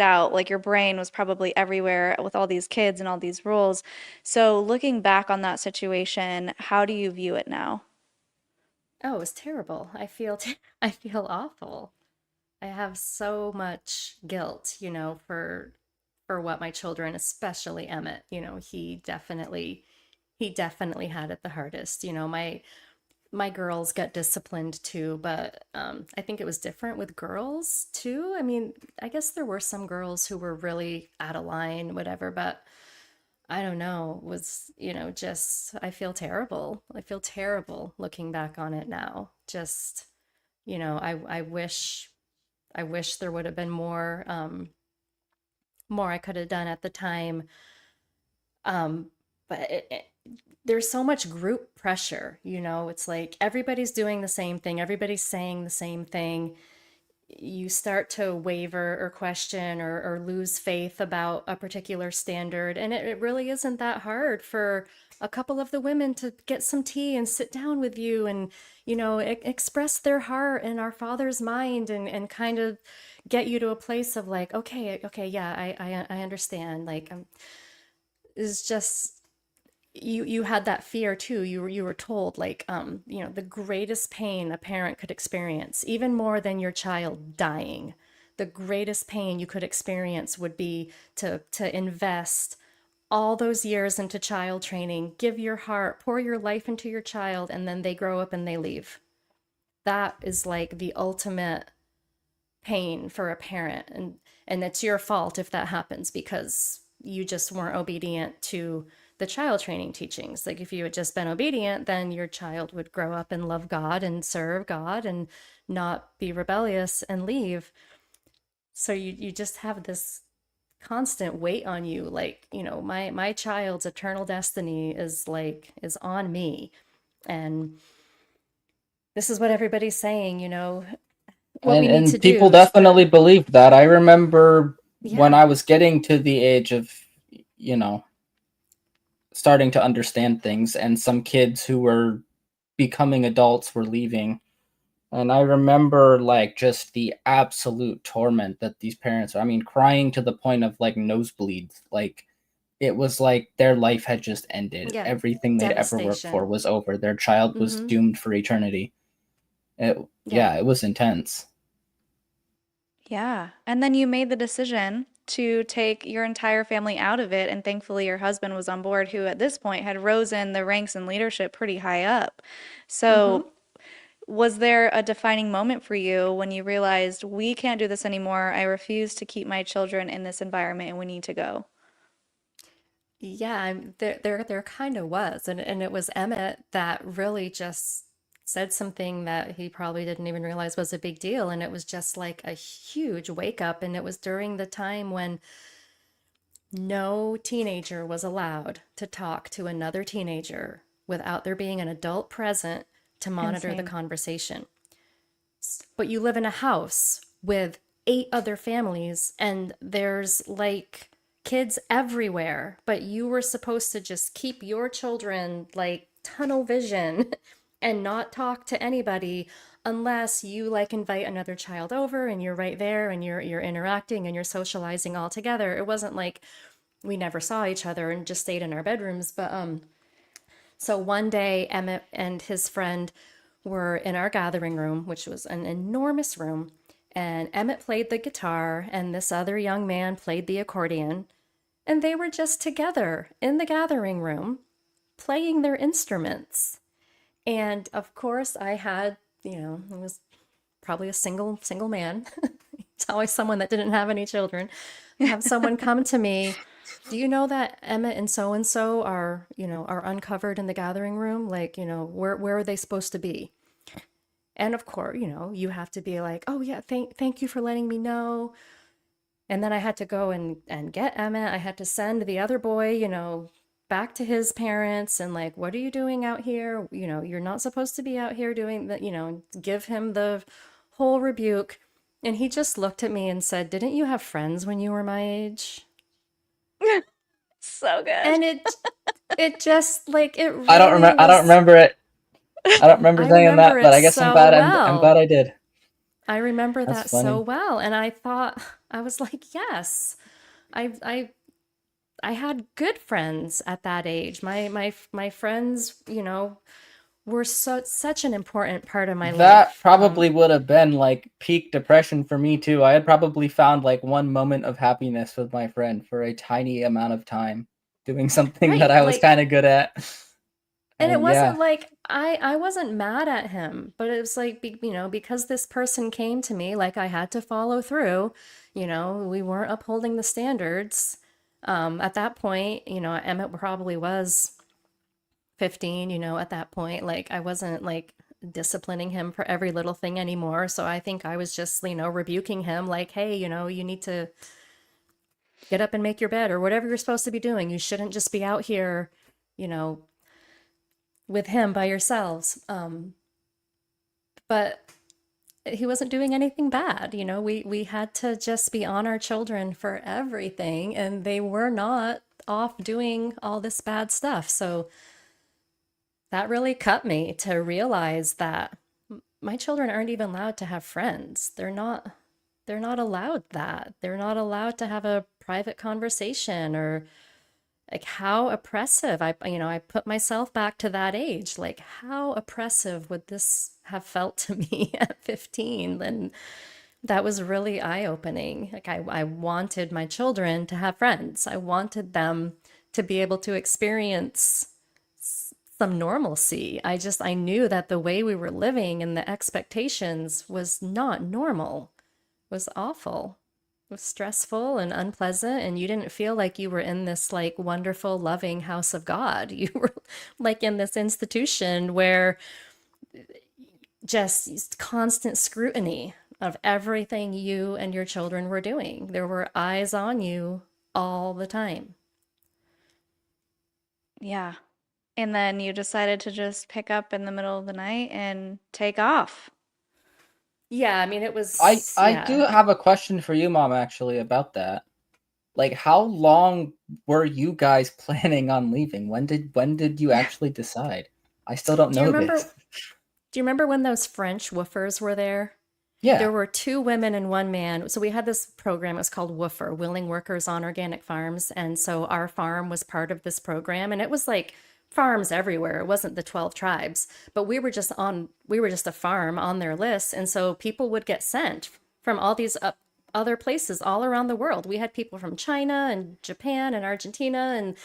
out, like your brain was probably everywhere with all these kids and all these rules. So looking back on that situation, how do you view it now? Oh, it was terrible. I feel awful. I have so much guilt, you know, for what my children, especially Emmet, you know, he definitely had it the hardest. You know, my girls got disciplined too, but I think it was different with girls too. I mean, I guess there were some girls who were really out of line, whatever, but I don't know, was, you know, just I feel terrible. I feel terrible looking back on it now. Just, you know, I wish there would have been more I could have done at the time. Um, but there's so much group pressure, you know, it's like everybody's doing the same thing, everybody's saying the same thing. You start to waver or question or lose faith about a particular standard. And it really isn't that hard for a couple of the women to get some tea and sit down with you and, you know, express their heart and our Father's mind and kind of get you to a place of like, okay, yeah, I understand. Like, it's just you had that fear too. You were told like you know, the greatest pain a parent could experience, even more than your child dying, the greatest pain you could experience would be to invest all those years into child training, give your heart, pour your life into your child, and then they grow up and they leave. That is like the ultimate pain for a parent, and it's your fault if that happens because you just weren't obedient to the child training teachings. Like if you had just been obedient, then your child would grow up and love God and serve God and not be rebellious and leave. So you just have this constant weight on you, like, you know, my child's eternal destiny is like is on me. And this is what everybody's saying, you know, what we need to And people do is definitely the believed that. I remember when yeah. I was getting to the age of, you know, starting to understand things, and some kids who were becoming adults were leaving. And I remember like just the absolute torment that these parents, I mean, crying to the point of like nosebleeds. Like it was like their life had just ended. Yeah, Everything they'd ever worked for devastation. was over. Their child was Mm-hmm. doomed for eternity. Yeah. Yeah, it was intense. Yeah. And then you made the decision to take your entire family out of it. And thankfully, your husband was on board, who at this point had risen the ranks in leadership pretty high up. Hmm. So, was there a defining moment for you when you realized we can't do this anymore? I refuse to keep my children in this environment and we need to go? Yeah, there kind of was, and it was Emmett that really just said something that he probably didn't even realize was a big deal, and it was just like a huge wake up, and it was during the time when no teenager was allowed to talk to another teenager without there being an adult present to monitor the Insane. conversation. But you live in a house with 8 other families, and there's like kids everywhere, but you were supposed to just keep your children like tunnel vision and not talk to anybody unless you like invite another child over and you're right there and you're interacting and you're socializing all together. It wasn't like we never saw each other and just stayed in our bedrooms, but so one day, Emmett and his friend were in our gathering room, which was an enormous room, and Emmett played the guitar, and this other young man played the accordion, and they were just together in the gathering room playing their instruments. And of course, I had, I was probably a single man. It's always someone that didn't have any children. Have someone come to me. Do you know that Emmett and so are, are uncovered in the gathering room? Like, where are they supposed to be? And of course, you have to be like, oh yeah, thank you for letting me know. And then I had to go and get Emmett. I had to send the other boy, back to his parents and like, what are you doing out here? You're not supposed to be out here doing that, give him the whole rebuke. And he just looked at me and said, didn't you have friends when you were my age? So good. And it just like it I don't really remember. I don't was. remember it. I don't remember I saying that, remember but it I guess I'm so glad. I'm glad well. I did. I remember That's that so funny. well, and I thought I was like, yes, I I I had good friends at that age. My friends, were such an important part of my That life. probably would have been like peak depression for me too. I had probably found like one moment of happiness with my friend for a tiny amount of time, doing something that Right, I was like, kind of good at. and it And wasn't yeah, like I wasn't mad at him, but it was like because this person came to me, like I had to follow through. We weren't upholding the standards. At that point, Emmett probably was 15, at that point. Like I wasn't like disciplining him for every little thing anymore. So I think I was just, rebuking him like, hey, you need to get up and make your bed or whatever you're supposed to be doing. You shouldn't just be out here, you know, with him by yourselves. But he wasn't doing anything bad. We had to just be on our children for everything, and they were not off doing all this bad stuff. So that really cut me to realize that my children aren't even allowed to have friends. They're not allowed that. They're not allowed to have a private conversation or like how oppressive. I put myself back to that age. Like how oppressive would this have felt to me at 15? And that was really eye-opening. Like I wanted my children to have friends. I wanted them to be able to experience some normalcy. I knew that the way we were living and the expectations was not normal, was awful. It was stressful and unpleasant, and you didn't feel like you were in this like wonderful, loving house of God. You were like in this institution where just constant scrutiny of everything you and your children were doing. There were eyes on you all the time. Yeah. And then you decided to just pick up in the middle of the night and take off. Yeah, I mean, it I was, I do yeah. have a question for you, Mom, actually about that. Like, how long were you guys planning on leaving? When did you actually decide? I still don't Do you know this. remember Do you remember when those French woofers were there? Yeah. There were 2 women and 1 man. So we had this program, it was called Woofer, Willing Workers on Organic Farms. And so our farm was part of this program. And it was like farms everywhere. It wasn't the 12 tribes, but we were just a farm on their list. And so people would get sent from all these other places all around the world. We had people from China and Japan and Argentina, and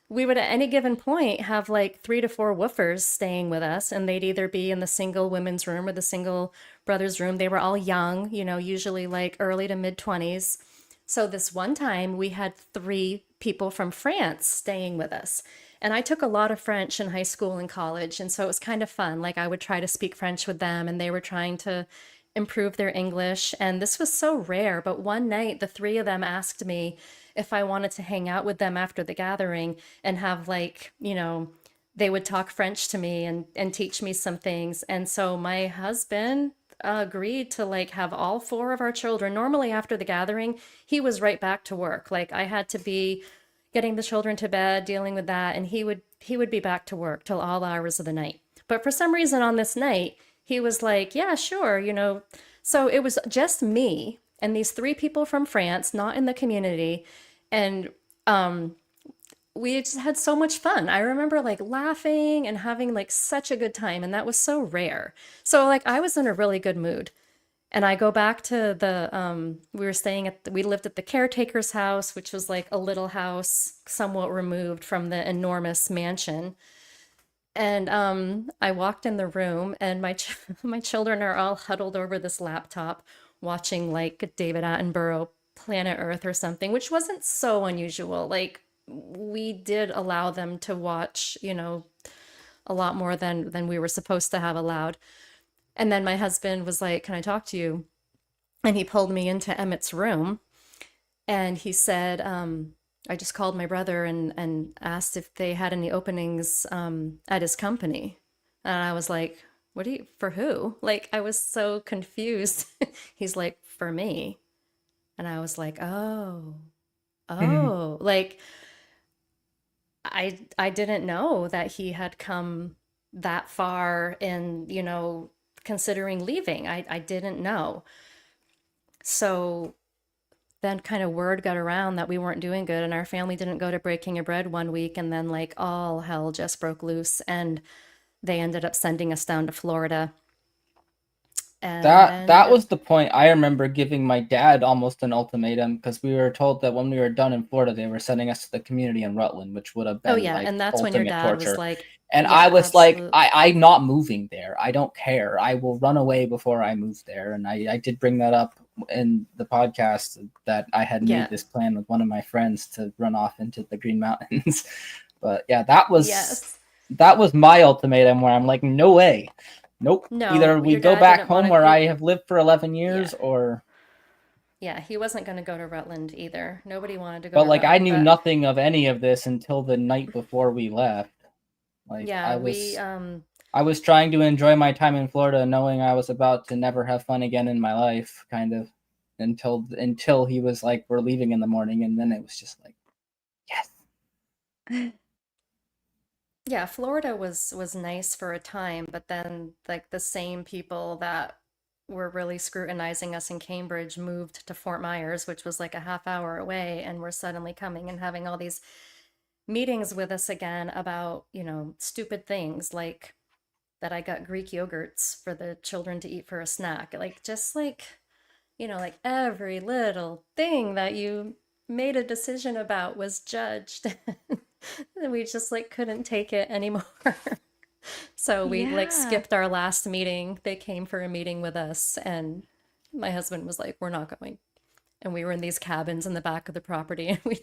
we would at any given point have like 3 to 4 woofers staying with us, and they'd either be in the single women's room or the single brothers room. They were all young, usually like early to mid 20s. So this one time we had 3 people from France staying with us. And I took a lot of French in high school and college, and so it was kind of fun. Like I would try to speak French with them, and they were trying to improve their English. And this was so rare, but one night the 3 of them asked me if I wanted to hang out with them after the gathering and have like, they would talk French to me and teach me some things. And so my husband agreed to like have all 4 of our children. Normally after the gathering, he was right back to work. Like I had to be getting the children to bed, dealing with that, and he would be back to work till all hours of the night. But for some reason on this night, he was like, "Yeah, sure." So it was just me and these 3 people from France, not in the community, and we just had so much fun. I remember like laughing and having like such a good time, and that was so rare. So like I was in a really good mood. And I go back to we lived at the caretaker's house, which was like a little house somewhat removed from the enormous mansion. And I walked in the room, and my children are all huddled over this laptop watching like David Attenborough Planet Earth or something, which wasn't so unusual. Like we did allow them to watch, a lot more than we were supposed to have allowed. And then my husband was like, "Can I talk to you?" And he pulled me into Emmet's room, and he said, I just called my brother and asked if they had any openings at his company. And I was like, for who? Like, I was so confused. He's like, "For me." And I was like, oh, Mhm. oh, like I didn't know that he had come that far in, considering leaving. I didn't know. So then kind of word got around that we weren't doing good, and our family didn't go to Breaking a Bread one week, and then like all hell just broke loose, and they ended up sending us down to Florida. And then That was the point. I remember giving my dad almost an ultimatum because we were told that when we were done in Florida, they were sending us to the community in Rutland, which would have oh been yeah, like and that's when your ultimate dad was torture. like, And I yeah, was like, absolutely. I'm not moving there. I don't care. I will run away before I move there. And I did bring that up in the podcast that I had made Yeah. this plan with one of my friends to run off into the Green Mountains. But yeah, that was my ultimatum where I'm like, no way. Nope. No, Either we your go dad back didn't want home to where I go. have lived for 11 years Yeah. or Yeah, he wasn't going to go to Rutland either. Nobody wanted to go but to like I Rutland, knew but nothing of any of this until the night before we left. Like yeah, I was trying to enjoy my time in Florida knowing I was about to never have fun again in my life kind of until he was like we're leaving in the morning and then it was just like yes. yeah, Florida was nice for a time, but then like the same people that were really scrutinizing us in Cambridge moved to Fort Myers, which was like a half hour away, and were suddenly coming and having all these meetings with us again about, stupid things like that I got Greek yogurts for the children to eat for a snack. Like just like, like every little thing that you made a decision about was judged. And we just like couldn't take it anymore. So we like Yeah. skipped our last meeting. They came for a meeting with us, and my husband was like, "We're not going." And we were in these cabins in the back of the property, and we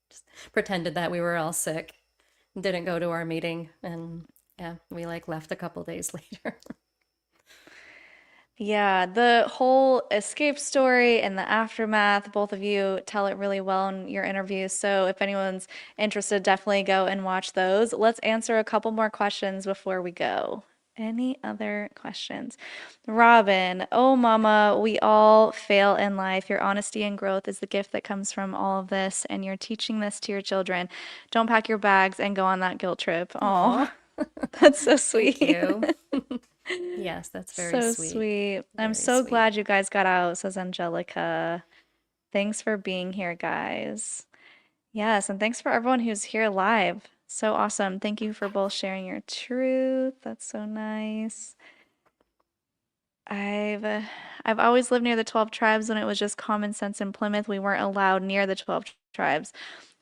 just pretended that we were all sick, didn't go to our meeting, and yeah, we like left a couple days later. Yeah, the whole escape story and the aftermath, both of you tell it really well in your interviews. So if anyone's interested, definitely go and watch those. Let's answer a couple more questions before we go. Any other questions? Robin, oh mama, we all fail in life. Your honesty and growth is the gift that comes from all of this, and you're teaching this to your children. Don't pack your bags and go on that guilt trip. Oh, Aw, that's so thank sweet. you. Yes, that's very So sweet. sweet. I'm Very so sweet. glad you guys got out, says Angelica. Thanks for being here, guys. Yes, and thanks for everyone who's here live. So awesome. Thank you for both sharing your truth. That's so nice. I've uh, I've always lived near the 12 tribes when it was just common sense in Plymouth. We weren't allowed near the 12 tribes.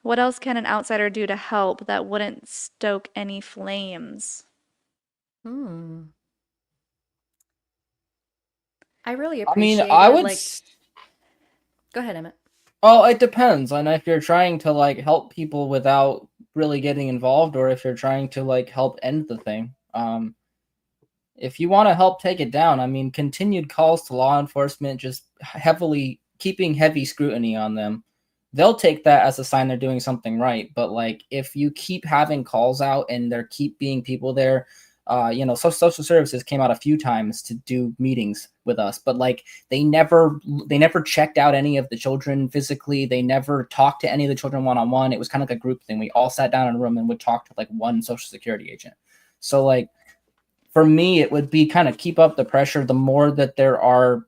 What else can an outsider do to help that wouldn't stoke any flames? Hmm. I really I mean, I appreciated, would. like, go ahead, Emmett. Oh, it depends on if you're trying to like help people without really getting involved, or if you're trying to like help end the thing. If you want to help take it down, I mean, continued calls to law enforcement, just heavily keeping heavy scrutiny on them, they'll take that as a sign they're doing something right. But like, if you keep having calls out and there keep being people there, social services came out a few times to do meetings with us, but like they never checked out any of the children physically. They never talked to any of the children one on one. It was kind of like a group thing. We all sat down in a room and would talk to like one social security agent. So like for me, it would be kind of keep up the pressure. The more that there are,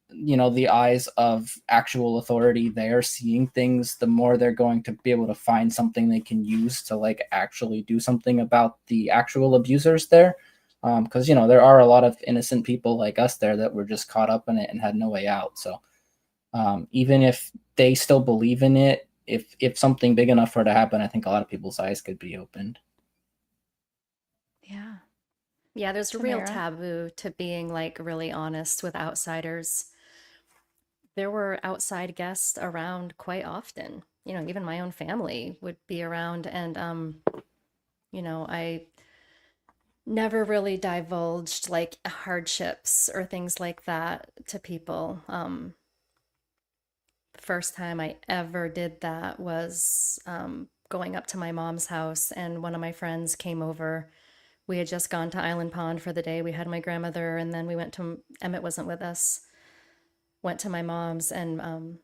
the eyes of actual authority there seeing things, the more they're going to be able to find something they can use to like actually do something about the actual abusers there. Because there are a lot of innocent people like us there that were just caught up in it and had no way out. So even if they still believe in it, if something big enough for it to happen, I think a lot of people's eyes could be opened. Yeah. Yeah, there's a real Tamara? taboo to being like really honest with outsiders. There were outside guests around quite often. Even my own family would be around, and I never really divulged like hardships or things like that to people. The first time I ever did that was going up to my mom's house, and one of my friends came over. We had just gone to Island Pond for the day. We had my grandmother, and then we went to Emmet wasn't with us. Went to my mom's, and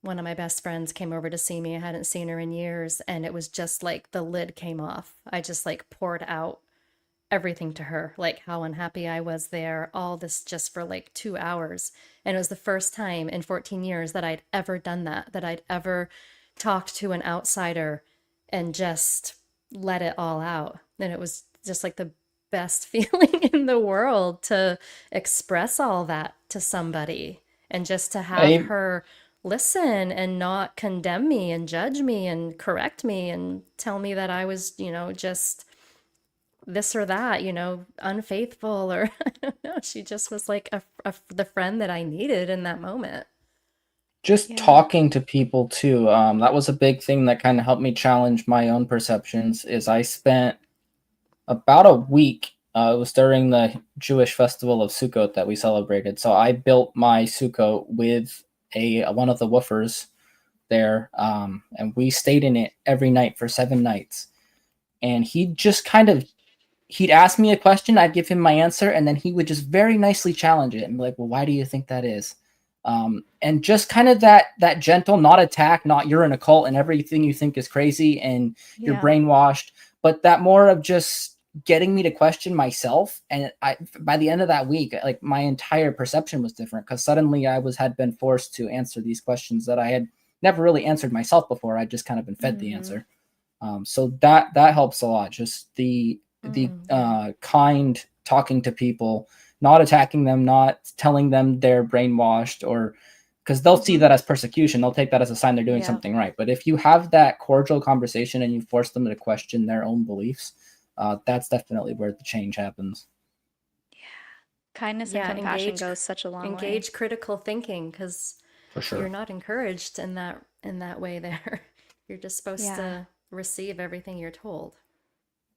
one of my best friends came over to see me. I hadn't seen her in years, and it was just like the lid came off. I just like poured out everything to her, like how unhappy I was there, all this just for like 2 hours. And it was the first time in 14 years that I'd ever done that, that I'd ever talked to an outsider and just let it all out. And it was just like the best feeling in the world to express all that to somebody and just to have I her listen and not condemn me and judge me and correct me and tell me that I was, just this or that, unfaithful, or I don't know. She just was like the friend that I needed in that moment. just Yeah. talking to people too, that was a big thing that kind of helped me challenge my own perceptions. Is I spent about a week, it was during the Jewish festival of Sukkot that we celebrated, so I built my Sukkot with a one of the woofers there, and we stayed in it every night for 7 nights. And he'd ask me a question, I'd give him my answer, and then he would just very nicely challenge it and be like, "Well, why do you think that is?" And just kind of that gentle, not attack, not you're in a cult and everything you think is crazy and you're Yeah. brainwashed, but that more of just getting me to question myself. And by the end of that week, like my entire perception was different because suddenly had been forced to answer these questions that I had never really answered myself before. I'd just kind of been fed the Mm-hmm. answer. So that helps a lot. Just the Yeah. kind talking to people, not attacking them, not telling them they're brainwashed, or because they'll see Mm-hmm. that as persecution. They'll take that as a sign they're doing Yeah. something right. But if you have that cordial conversation and you force them to question their own beliefs, that's definitely where the change happens. Kindness and Yeah, compassion goes such a long way. engage critical thinking, because For you're sure. not encouraged in that way there. You're just supposed Yeah. to receive everything you're told.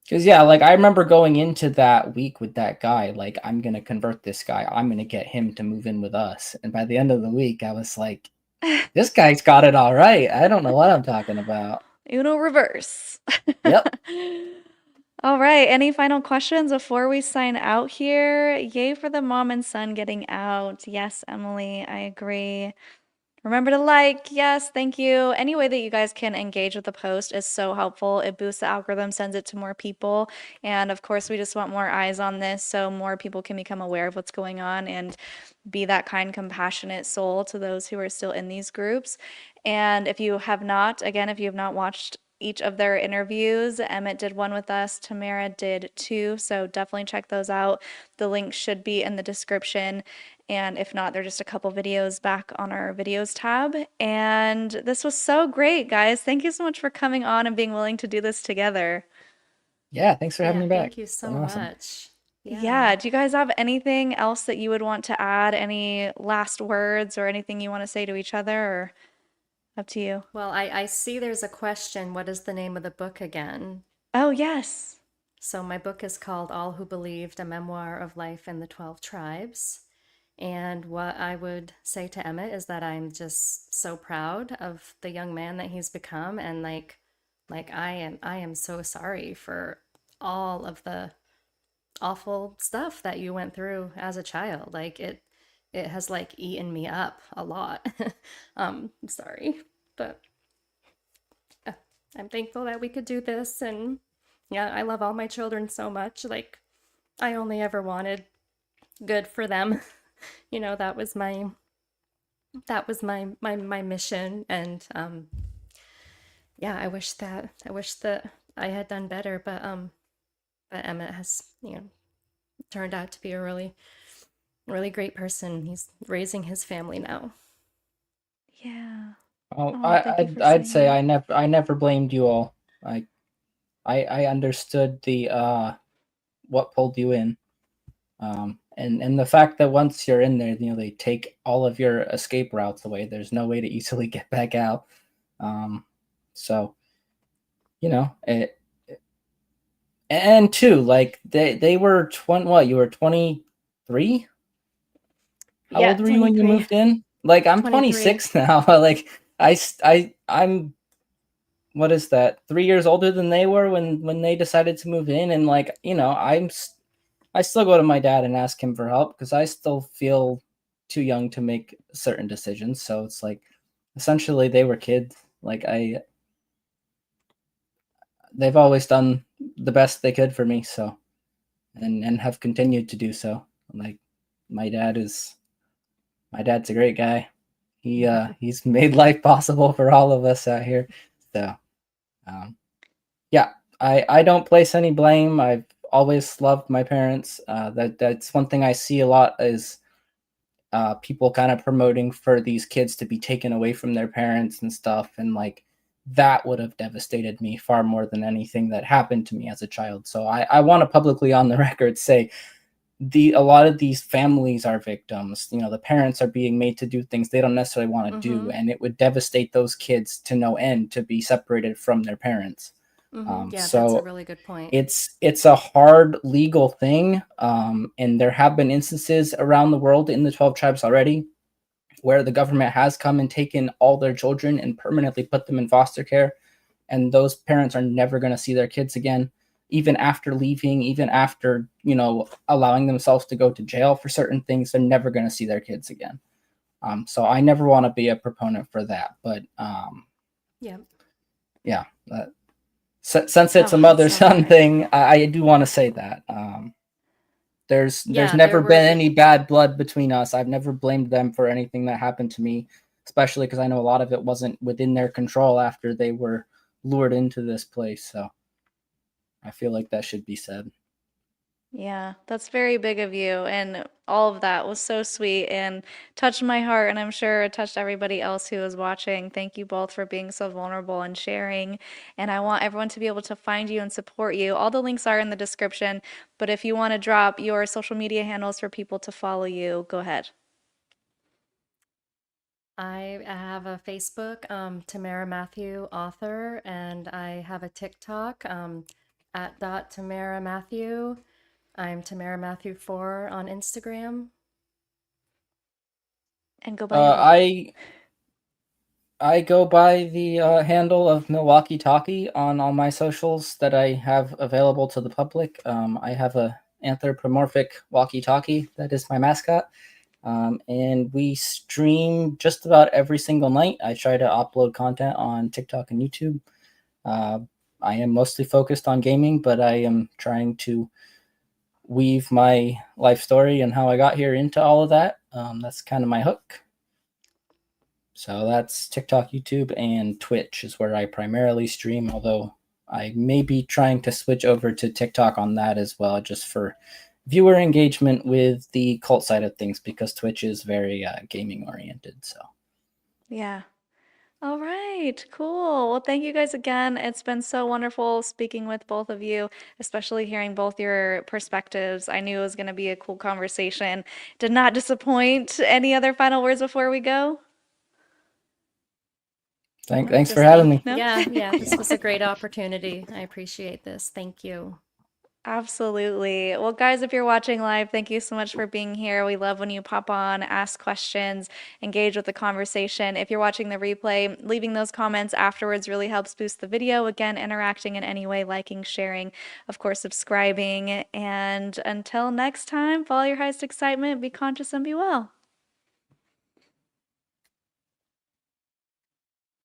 Because yeah, like I remember going into that week with that guy, like I'm gonna convert this guy. I'm gonna get him to move in with us. And by the end of the week, I was like, this guy's got it all right. I don't know what I'm talking about. Uno reverse. Yep. All right. Any final questions before we sign out here? Yay for the mom and son getting out. Yes, Emily, I agree. Remember to like. Yes, thank you. Any way that you guys can engage with the post is so helpful. It boosts the algorithm, sends it to more people. And of course, we just want more eyes on this so more people can become aware of what's going on and be that kind, compassionate soul to those who are still in these groups. And if you have not, again, if you have not watched each of their interviews. Emmett did one with us, Tamara did two, so definitely check those out. The link should be in the description, and if not, they're just a couple videos back on our videos tab. And this was so great, guys. Thank you so much for coming on and being willing to do this together. Yeah, thanks for having Yeah, me back. thank you It's so been awesome. much. Yeah, do you guys have anything else that you would want to add? Any last words or anything you want to say to each other, or up to you? Well, I see there's a question. What is the name of the book again? Oh, yes. So my book is called All Who Believed, A Memoir of Life in the 12 Tribes. And what I would say to Emmett is that I'm just so proud of the young man that he's become, and like I am so sorry for all of the awful stuff that you went through as a child. Like it has like eaten me up a lot. I'm sorry, but uh, I'm thankful that we could do this, and yeah, I love all my children so much. Like I only ever wanted good for them. You know, that was my mission, and yeah, I wish that I had done better, but Emmett has, turned out to be a really great person. He's raising his family now. Yeah. Well, Oh, thank you for I'd saying say that. I never blamed you all. Like I understood the what pulled you in. And the fact that once you're in there, they take all of your escape routes away. There's no way to easily get back out. So it, and two, like they were 20. What, you were 23? How Yeah, old were you when you 23. moved in? Like I'm 23. 26 now. Like I'm, what is that? 3 years older than they were when they decided to move in, and like I still go to my dad and ask him for help because I still feel too young to make certain decisions. So it's like essentially they were kids. Like they've always done the best they could for me. So and have continued to do so. Like my dad is my dad's a great guy. He's made life possible for all of us out here. So um, yeah, I don't place any blame. I've always loved my parents. That's one thing I see a lot is people kind of promoting for these kids to be taken away from their parents and stuff, and like that would have devastated me far more than anything that happened to me as a child. So I want to publicly on the record say a lot of these families are victims. The parents are being made to do things they don't necessarily want to do, Mm-hmm. and it would devastate those kids to no end to be separated from their parents. Mm-hmm. Yeah, that's a So really good point. it's a hard legal thing, and there have been instances around the world in the 12 tribes already where the government has come and taken all their children and permanently put them in foster care, and those parents are never going to see their kids again, even after leaving, even after allowing themselves to go to jail for certain things. They're never going to see their kids again. So I never want to be a proponent for that, but Yeah. yeah, since it's a Oh, mother sorry, son guys. thing, I do want to say that there's Yeah, there never been were any bad blood between us. I've never blamed them for anything that happened to me, especially because I know a lot of it wasn't within their control after they were lured into this place. So I feel like that should be said. Yeah, that's very big of you. And all of that was so sweet and touched my heart. And I'm sure it touched everybody else who was watching. Thank you both for being so vulnerable and sharing. And I want everyone to be able to find you and support you. All the links are in the description. But if you want to drop your social media handles for people to follow you, go ahead. I have a Facebook, Tamara Matthew author, and I have a TikTok, at Tamara Matthew. I'm Tamara Matthew 4 on Instagram. And go buy your Uh, book. I I go by the handle of Milwaukee Talkie on all my socials that I have available to the public. I have a anthropomorphic walkie-talkie that is my mascot. And we stream just about every single night. I try to upload content on TikTok and YouTube. Uh, I am mostly focused on gaming, but I am trying to weave my life story and how I got here into all of that. That's kind of my hook. So that's TikTok, YouTube, and Twitch is where I primarily stream, although I may be trying to switch over to TikTok on that as well, just for viewer engagement with the cult side of things, because Twitch is very gaming oriented. So Yeah. All right, cool. Well, thank you guys again. It's been so wonderful speaking with both of you, especially hearing both your perspectives. I knew it was going to be a cool conversation. Did not disappoint. Any other final words before we go? thanks Just for having me. No? Yeah, this was a great opportunity. I appreciate this. Thank you. Absolutely. Well, guys, if you're watching live, thank you so much for being here. We love when you pop on, ask questions, engage with the conversation. If you're watching the replay, leaving those comments afterwards really helps boost the video. Again, interacting in any way, liking, sharing, of course, subscribing. And until next time, follow your highest excitement, be conscious, and be well.